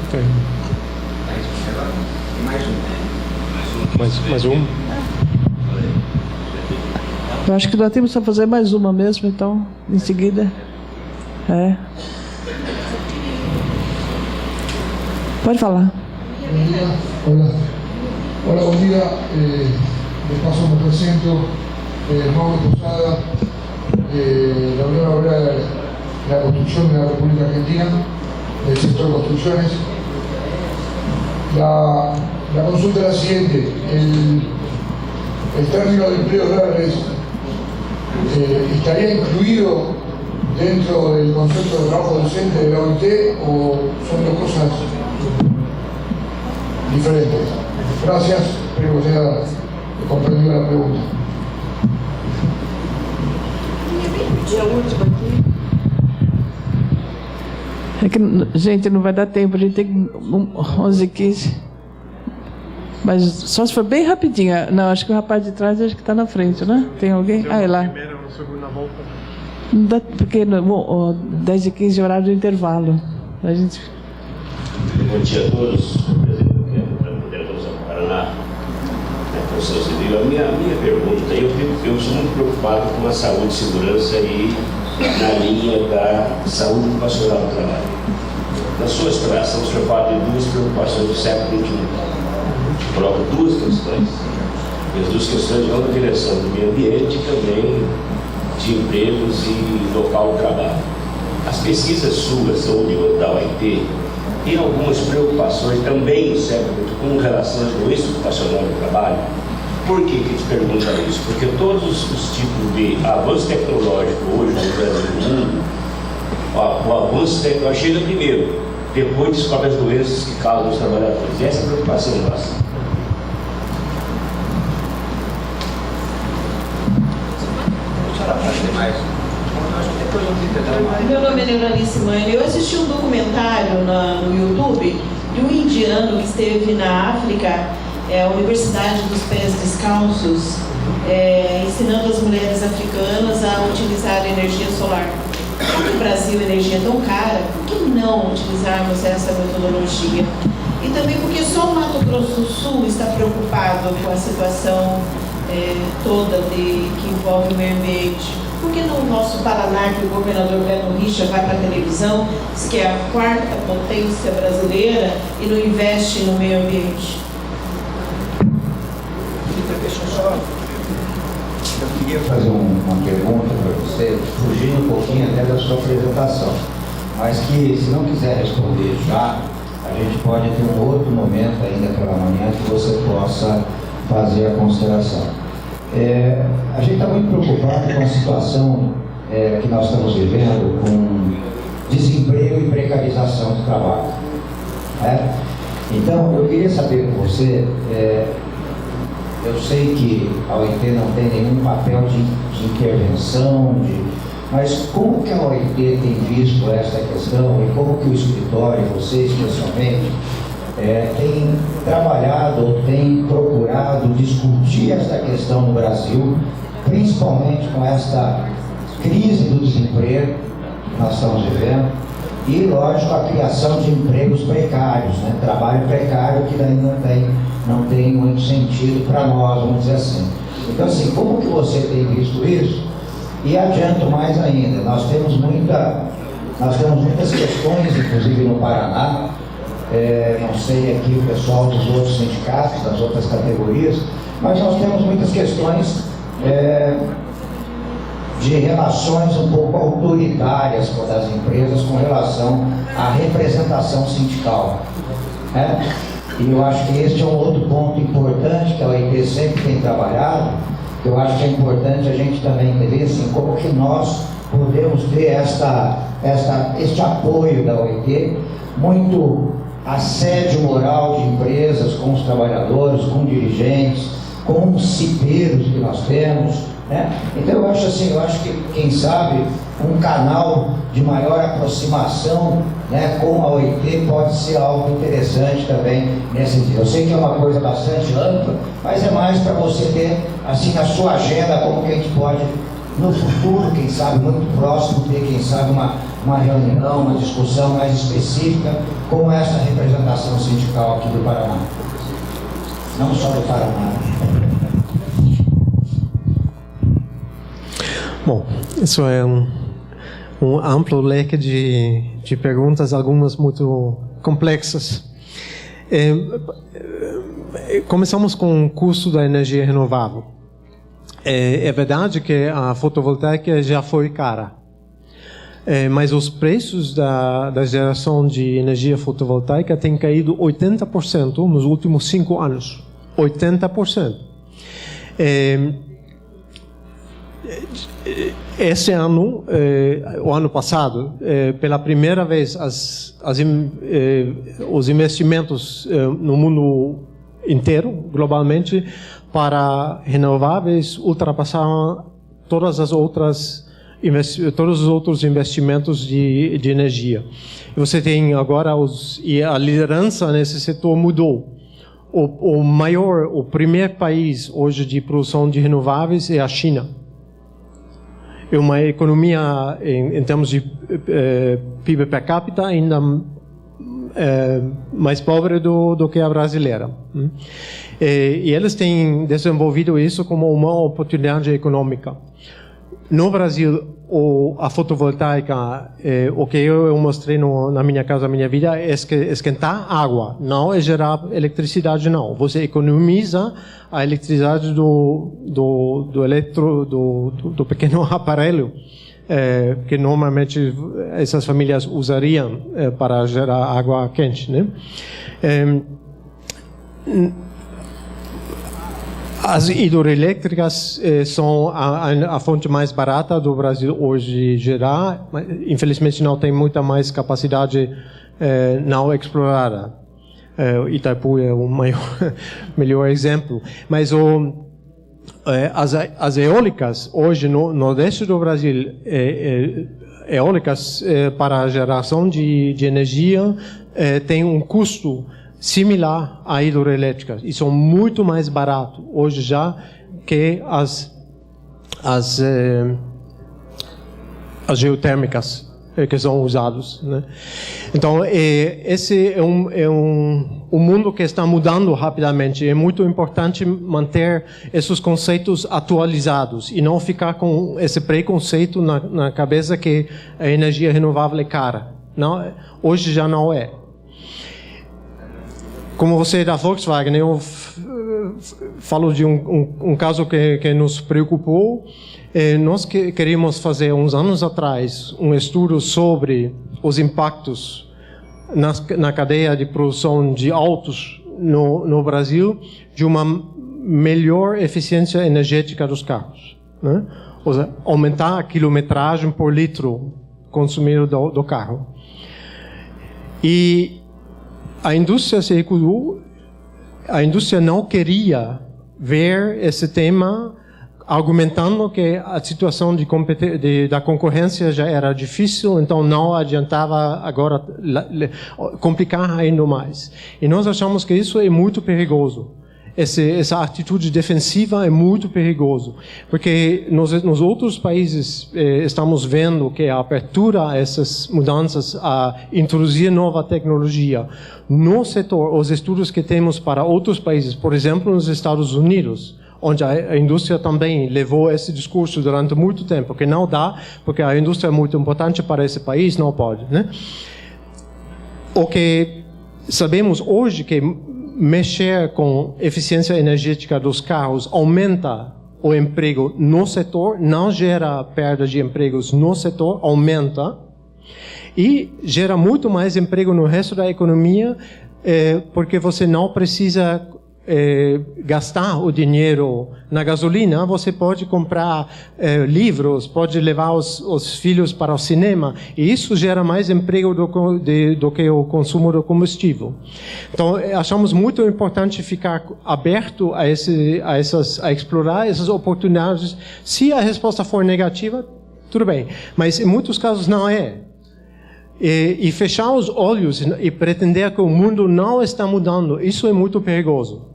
Ok. Mais um? Eu acho que nós temos que fazer mais uma mesmo, então, em seguida. Pode falar. Buen día, hola, buen día. De paso me presento, Mauro Posada, de la Unión Obrera de la Construcción de la República Argentina, del sector construcciones. La consulta es la siguiente: el término de empleos verdes ¿estaría incluido dentro del concepto de trabajo docente de la OIT o son dos cosas diferentes? Gracias, espero que haya comprendido la pregunta. É que, gente, não vai dar tempo, a gente tem 11h15. Mas só se for bem rapidinho. Não, acho que o rapaz de trás acho que está na frente, né? Tem alguém? É lá. Não dá, porque 10h15 é horário do intervalo. A gente... Bom dia a todos. Do Paraná, Construção Civil. A minha pergunta, eu sou muito preocupado com a saúde e segurança e na linha da saúde ocupacional do trabalho. Na sua explanação, o senhor fala de duas preocupações do século XXI. Coloca duas questões. E as duas questões vão na direção do meio ambiente e também de empregos e local de trabalho. As pesquisas suas, ou da OIT, têm algumas preocupações também no século XXI com relação à doença ocupacional do trabalho. Por que te pergunta isso? Porque todos os tipos de avanço tecnológico hoje no Brasil e no mundo, o avanço tecnológico chega primeiro, depois descobre as doenças que causam os trabalhadores. E essa é a preocupação nossa. Meu nome é Neuralice Mãe. Eu assisti um documentário no YouTube de um indiano que esteve na África, a Universidade dos Pés Descalços, ensinando as mulheres africanas a utilizar energia solar. No Brasil, a energia é tão cara, por que não utilizarmos essa metodologia? E também porque só o Mato Grosso do Sul está preocupado com a situação toda que envolve o meio ambiente. Por que no nosso Paraná, que o governador Beto Richa vai para a televisão, diz que é a quarta potência brasileira e não investe no meio ambiente? Eu queria fazer uma pergunta para você, fugindo um pouquinho até da sua apresentação, mas que, se não quiser responder já, a gente pode ter um outro momento ainda pela manhã que você possa fazer a consideração. A gente está muito preocupado com a situação que nós estamos vivendo, com desemprego e precarização do trabalho. Então, eu queria saber com você, eu sei que a OIT não tem nenhum papel de intervenção, Mas como que a OIT tem visto essa questão e como que o escritório, você especialmente, tem trabalhado ou tem procurado discutir essa questão no Brasil, principalmente com esta crise do desemprego que nós estamos vivendo e, lógico, a criação de empregos precários, né? Trabalho precário que daí não tem muito sentido para nós, vamos dizer assim. Então, assim, como que você tem visto isso? E adianto mais ainda, nós temos muitas questões, inclusive no Paraná, não sei aqui o pessoal dos outros sindicatos, das outras categorias, mas nós temos muitas questões de relações um pouco autoritárias das empresas com relação à representação sindical, né? E eu acho que este é um outro ponto importante que a OIT sempre tem trabalhado, que eu acho que é importante a gente também entender assim, como que nós podemos ter este apoio da OIT, muito assédio moral de empresas com os trabalhadores, com dirigentes, com os cipeiros que nós temos, né? Então eu acho que quem sabe um canal de maior aproximação, né, com a OIT pode ser algo interessante também nesse sentido. Eu sei que é uma coisa bastante ampla, mas é mais para você ter assim na sua agenda como que a gente pode no futuro, quem sabe muito próximo, ter quem sabe uma reunião, uma discussão mais específica com essa representação sindical aqui do Paraná, não só do Paraná. Bom, isso é um amplo leque de perguntas, algumas muito complexas. Começamos com o custo da energia renovável. É verdade que a fotovoltaica já foi cara, mas os preços da geração de energia fotovoltaica têm caído 80% nos últimos 5 anos. 80%. Esse ano, o ano passado, pela primeira vez, os investimentos no mundo inteiro, globalmente, para renováveis ultrapassaram todos os outros investimentos de energia. E você tem agora e a liderança nesse setor mudou. O primeiro país hoje de produção de renováveis é a China. É uma economia, em termos de PIB per capita, ainda mais pobre do que a brasileira. E eles têm desenvolvido isso como uma oportunidade econômica. No Brasil, a fotovoltaica, o que eu mostrei na minha casa, minha vida, é esquentar água, não é gerar eletricidade, não. Você economiza a eletricidade do pequeno aparelho que normalmente essas famílias usariam para gerar água quente, né? As hidroelétricas são a fonte mais barata do Brasil hoje gerar, mas infelizmente não tem muita mais capacidade não explorada. Itaipu é o melhor exemplo. Mas as eólicas hoje no nordeste do Brasil, eólicas para a geração de energia tem um custo similar à hidroelétrica e são muito mais baratos hoje já que as geotérmicas que são usados, né? Então esse é um mundo que está mudando rapidamente. É muito importante manter esses conceitos atualizados e não ficar com esse preconceito na cabeça que a energia renovável é cara. Não, hoje já não é. Como você é da Volkswagen, eu falo de um caso que nos preocupou. Nós queríamos fazer, uns anos atrás, um estudo sobre os impactos na cadeia de produção de autos no Brasil de uma melhor eficiência energética dos carros, né? Ou seja, aumentar a quilometragem por litro consumido do carro. E a indústria se recusou, a indústria não queria ver esse tema argumentando que a situação da concorrência já era difícil, então não adiantava agora complicar ainda mais. E nós achamos que isso é muito perigoso. Essa atitude defensiva é muito perigoso, porque nos outros países estamos vendo que a abertura a essas mudanças, a introduzir nova tecnologia no setor, os estudos que temos para outros países, por exemplo, nos Estados Unidos, onde a indústria também levou esse discurso durante muito tempo, que não dá, porque a indústria é muito importante para esse país, não pode, né? O que sabemos hoje que mexer com eficiência energética dos carros aumenta o emprego no setor, não gera perda de empregos no setor, aumenta, e gera muito mais emprego no resto da economia, porque você não precisa gastar o dinheiro na gasolina, você pode comprar livros, pode levar os filhos para o cinema, e isso gera mais emprego do que o consumo do combustível. Então, achamos muito importante ficar aberto a explorar essas oportunidades. Se a resposta for negativa, tudo bem, mas em muitos casos não é. E fechar os olhos e pretender que o mundo não está mudando, isso é muito perigoso.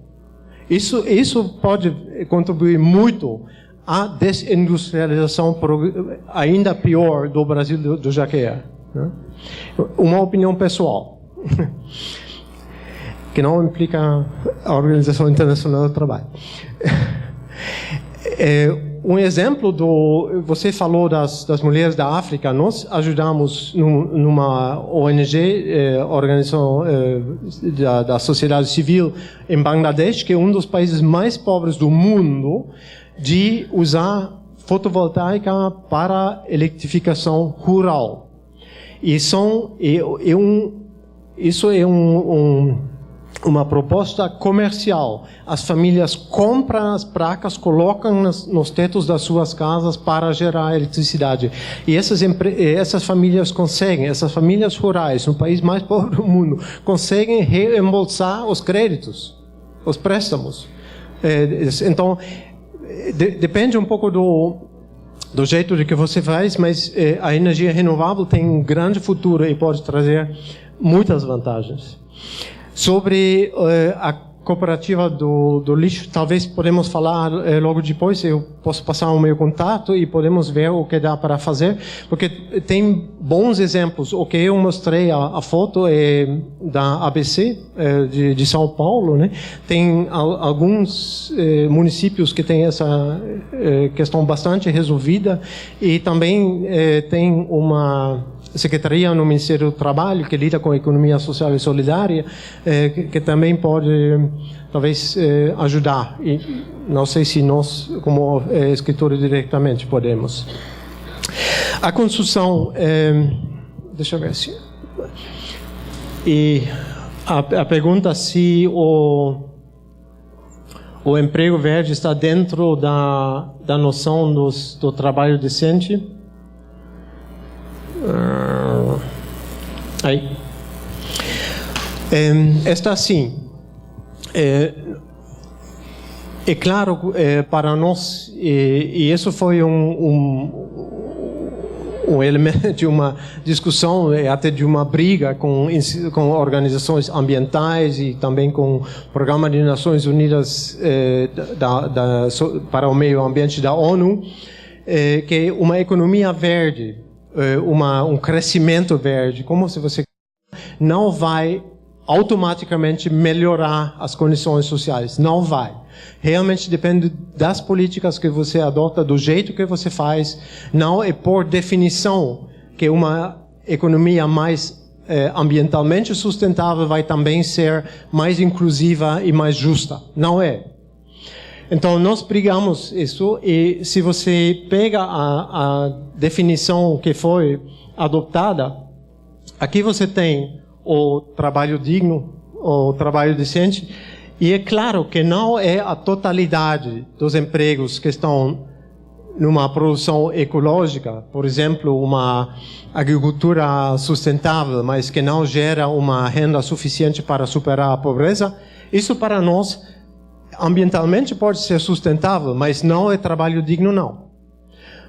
Isso pode contribuir muito à desindustrialização ainda pior do Brasil do já que é, né? Uma opinião pessoal, que não implica a Organização Internacional do Trabalho. Um exemplo você falou das mulheres da África. Nós ajudamos numa ONG, organização da sociedade civil em Bangladesh, que é um dos países mais pobres do mundo, de usar fotovoltaica para eletrificação rural. Isso é uma proposta comercial. As famílias compram as placas, colocam nos tetos das suas casas para gerar eletricidade. E essas famílias essas famílias rurais, no país mais pobre do mundo, conseguem reembolsar os créditos, os préstamos. Então, depende um pouco do jeito de que você faz, mas a energia renovável tem um grande futuro e pode trazer muitas vantagens. Sobre a cooperativa do lixo, talvez podemos falar logo depois, eu posso passar o meu contato e podemos ver o que dá para fazer, porque tem bons exemplos. O que eu mostrei, a foto é da ABC, de São Paulo, né? Tem alguns municípios que têm essa questão bastante resolvida, e também tem uma secretaria no Ministério do Trabalho que lida com a economia social e solidária, que também pode talvez ajudar. E não sei se nós, como escritório, diretamente podemos. A construção, deixa eu ver se... E a pergunta se o emprego verde está dentro da noção do trabalho decente. Aí. Está assim. É claro, para nós, e isso foi um elemento de uma discussão, até de uma briga com organizações ambientais e também com o Programa de Nações Unidas para o Meio Ambiente da ONU, que uma economia verde, um crescimento verde, como se você não vai automaticamente melhorar as condições sociais, não vai. Realmente depende das políticas que você adota, do jeito que você faz. Não é por definição que uma economia mais ambientalmente sustentável vai também ser mais inclusiva e mais justa. Não é. Então, nós brigamos isso, e se você pega a definição que foi adotada, aqui você tem o trabalho digno, o trabalho decente, e é claro que não é a totalidade dos empregos que estão numa produção ecológica, por exemplo, uma agricultura sustentável, mas que não gera uma renda suficiente para superar a pobreza. Isso para nós ambientalmente pode ser sustentável, mas não é trabalho digno, não.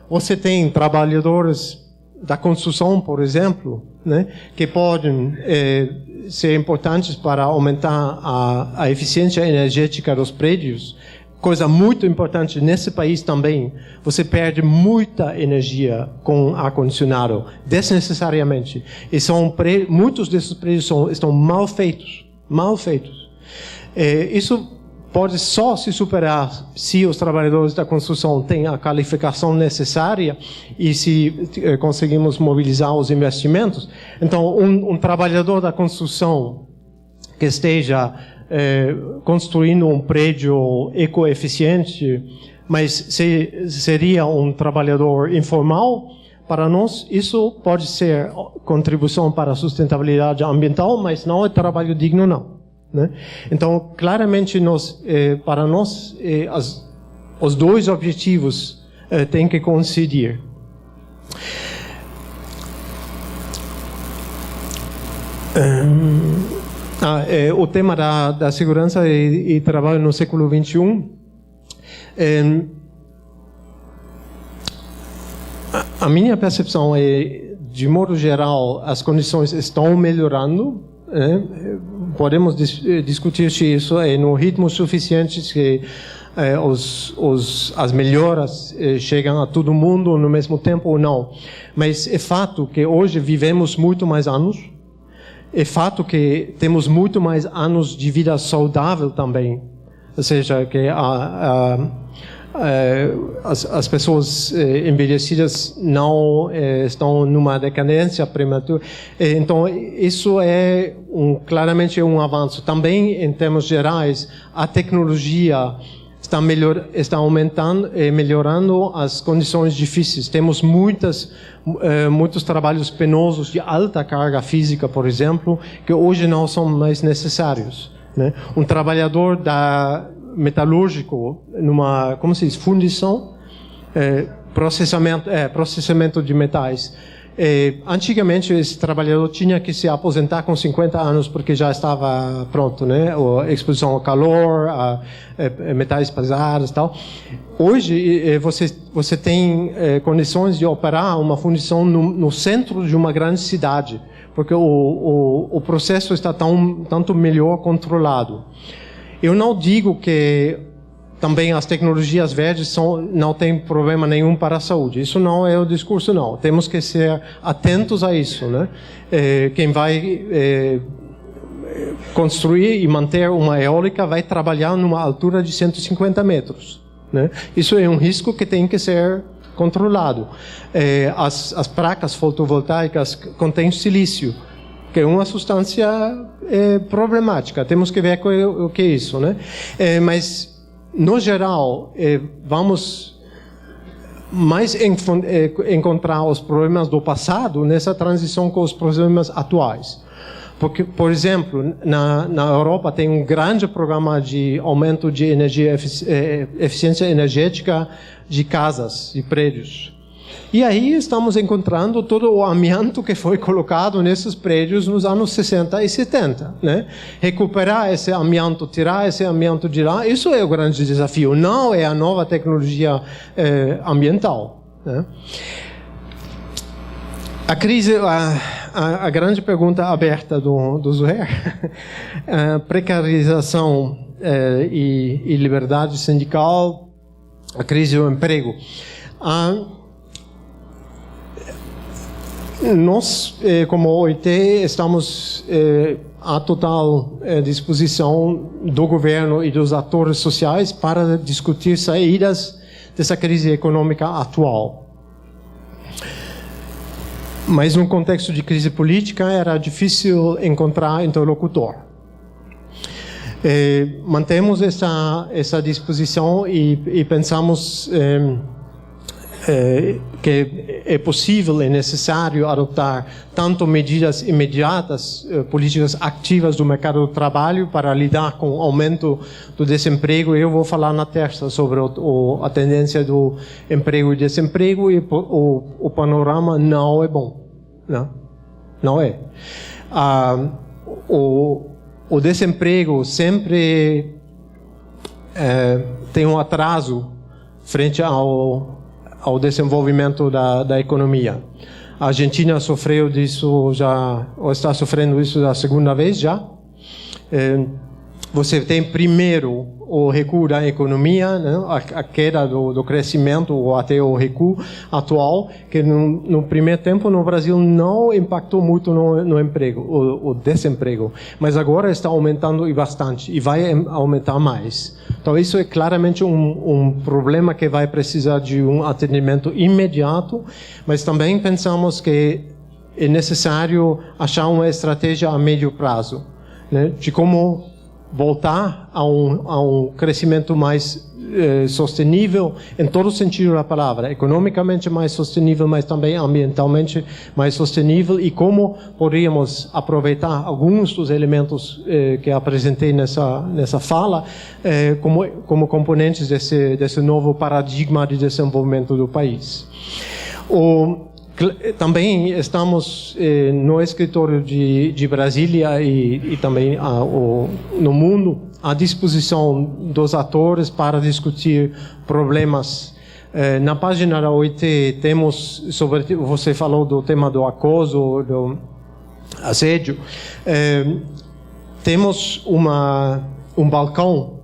Você tem trabalhadores da construção, por exemplo, né, que podem ser importantes para aumentar a eficiência energética dos prédios. Coisa muito importante nesse país também, você perde muita energia com ar-condicionado, desnecessariamente. E muitos desses prédios estão mal feitos. Isso pode só se superar se os trabalhadores da construção têm a qualificação necessária e se conseguimos mobilizar os investimentos. Então, um trabalhador da construção que esteja construindo um prédio ecoeficiente, mas seria um trabalhador informal, para nós isso pode ser contribuição para a sustentabilidade ambiental, mas não é trabalho digno, não. Né? Então, claramente, para nós, os dois objetivos têm que coincidir. O tema da segurança e trabalho no século XXI. A minha percepção é, de modo geral, as condições estão melhorando. Podemos discutir se isso é no ritmo suficiente, se as melhoras chegam a todo mundo no mesmo tempo ou não. Mas é fato que hoje vivemos muito mais anos. É fato que temos muito mais anos de vida saudável também. Ou seja, que as pessoas envelhecidas não estão numa decadência prematura. Então, isso é claramente um avanço. Também, em termos gerais, a tecnologia está aumentando e melhorando as condições difíceis. Temos muitos trabalhos penosos de alta carga física, por exemplo, que hoje não são mais necessários. Né? Um trabalhador metalúrgico numa, como se diz, fundição, processamento de metais. Antigamente esse trabalhador tinha que se aposentar com 50 anos porque já estava pronto, né? A exposição ao calor, a metais pesados e tal. Hoje você tem condições de operar uma fundição no centro de uma grande cidade, porque o processo está tanto melhor controlado. Eu não digo que também as tecnologias verdes não têm problema nenhum para a saúde. Isso não é o discurso, não. Temos que ser atentos a isso, né? Quem vai construir e manter uma eólica vai trabalhar numa altura de 150 metros. Né? Isso é um risco que tem que ser controlado. As placas fotovoltaicas contêm silício, que é uma substância problemática. Temos que ver o que é isso, né? Mas no geral, vamos mais encontrar os problemas do passado nessa transição com os problemas atuais. Porque, por exemplo, na Europa tem um grande programa de aumento de eficiência energética de casas, de prédios. E aí estamos encontrando todo o amianto que foi colocado nesses prédios nos anos 60 e 70. Né? Recuperar esse amianto, tirar esse amianto de lá, isso é o grande desafio, não é a nova tecnologia ambiental. Né? A crise, a grande pergunta aberta do Zuhair, precarização e liberdade sindical, a crise do emprego. Nós, como OIT, estamos à total disposição do governo e dos atores sociais para discutir saídas dessa crise econômica atual. Mas, no contexto de crise política, era difícil encontrar interlocutor. Mantemos essa disposição e pensamos que é possível, é necessário adotar tanto medidas imediatas, políticas ativas do mercado do trabalho para lidar com o aumento do desemprego. Eu vou falar na terça sobre a tendência do emprego e desemprego, e o panorama não é bom. Não é. O desemprego sempre tem um atraso frente ao desenvolvimento da economia. A Argentina sofreu disso já, ou está sofrendo isso da segunda vez já. Você tem primeiro o recuo da economia, né? A queda do crescimento, ou até o recuo atual, que no primeiro tempo no Brasil não impactou muito no emprego, o desemprego, mas agora está aumentando e bastante, e vai aumentar mais. Então isso é claramente um problema que vai precisar de um atendimento imediato, mas também pensamos que é necessário achar uma estratégia a médio prazo, né? De como voltar a um crescimento mais sustentável em todo o sentido da palavra, economicamente mais sustentável, mas também ambientalmente mais sustentável, e como poderíamos aproveitar alguns dos elementos que apresentei nessa fala como componentes desse novo paradigma de desenvolvimento do país. Também estamos no escritório de Brasília e também no mundo à disposição dos atores para discutir problemas. Na página da OIT temos você falou do tema do acoso, do assédio. Temos um balcão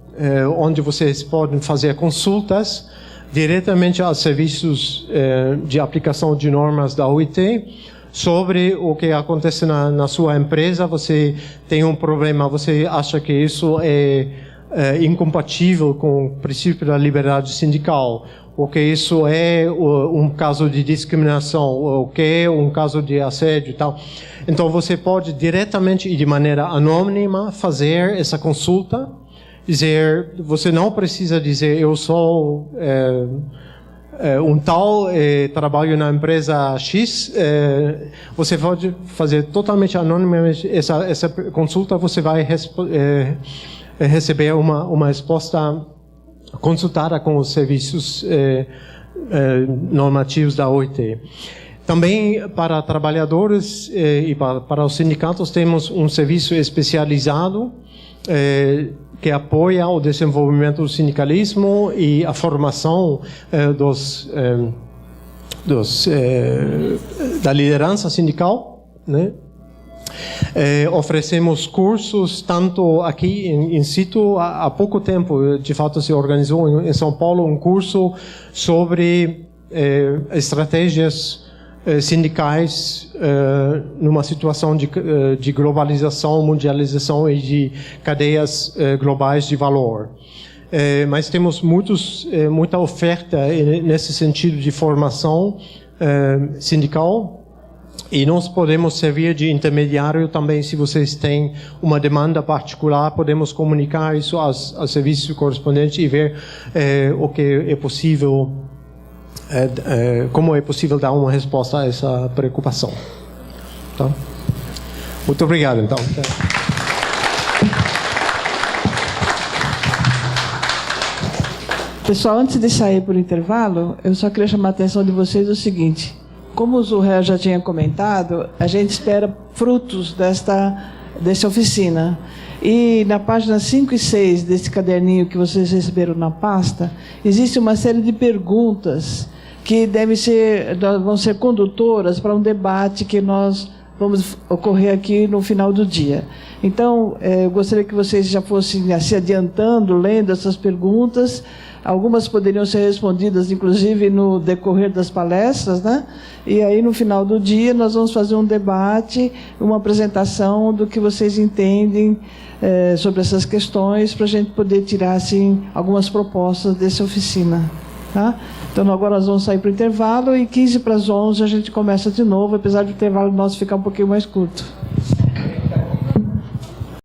onde vocês podem fazer consultas diretamente aos serviços de aplicação de normas da OIT sobre o que acontece na sua empresa. Você tem um problema, você acha que isso é incompatível com o princípio da liberdade sindical, ou que isso é um caso de discriminação, ou que é um caso de assédio e tal. Então você pode diretamente e de maneira anônima fazer essa consulta. Você não precisa dizer eu sou um tal, trabalho na empresa X. Você pode fazer totalmente anonimamente essa consulta. Você vai receber uma resposta consultada com os serviços normativos da OIT. Também para trabalhadores e para os sindicatos temos um serviço especializado que apoia o desenvolvimento do sindicalismo e a formação da liderança sindical, né? Oferecemos cursos tanto aqui in situ. Há pouco tempo, de fato, se organizou em São Paulo um curso sobre estratégias sindicais numa situação de globalização, mundialização e de cadeias globais de valor. Mas temos muita oferta nesse sentido de formação sindical, e nós podemos servir de intermediário também. Se vocês têm uma demanda particular, podemos comunicar isso aos serviços correspondentes e ver o que é possível. Como é possível dar uma resposta a essa preocupação. Tá? Muito obrigado, então. Pessoal, antes de sair por intervalo, eu só queria chamar a atenção de vocês o seguinte: como o Zurrell já tinha comentado, a gente espera frutos dessa oficina. E na página 5 e 6 desse caderninho que vocês receberam na pasta, existe uma série de perguntas que vão ser condutoras para um debate que nós vamos ocorrer aqui no final do dia. Então, eu gostaria que vocês já fossem se adiantando, lendo essas perguntas. Algumas poderiam ser respondidas, inclusive, no decorrer das palestras, né? E aí, no final do dia, nós vamos fazer um debate, uma apresentação do que vocês entendem sobre essas questões, para a gente poder tirar, assim, algumas propostas dessa oficina. Tá? Então, agora nós vamos sair para o intervalo, e 11:15 a gente começa de novo, apesar do intervalo nosso ficar um pouquinho mais curto.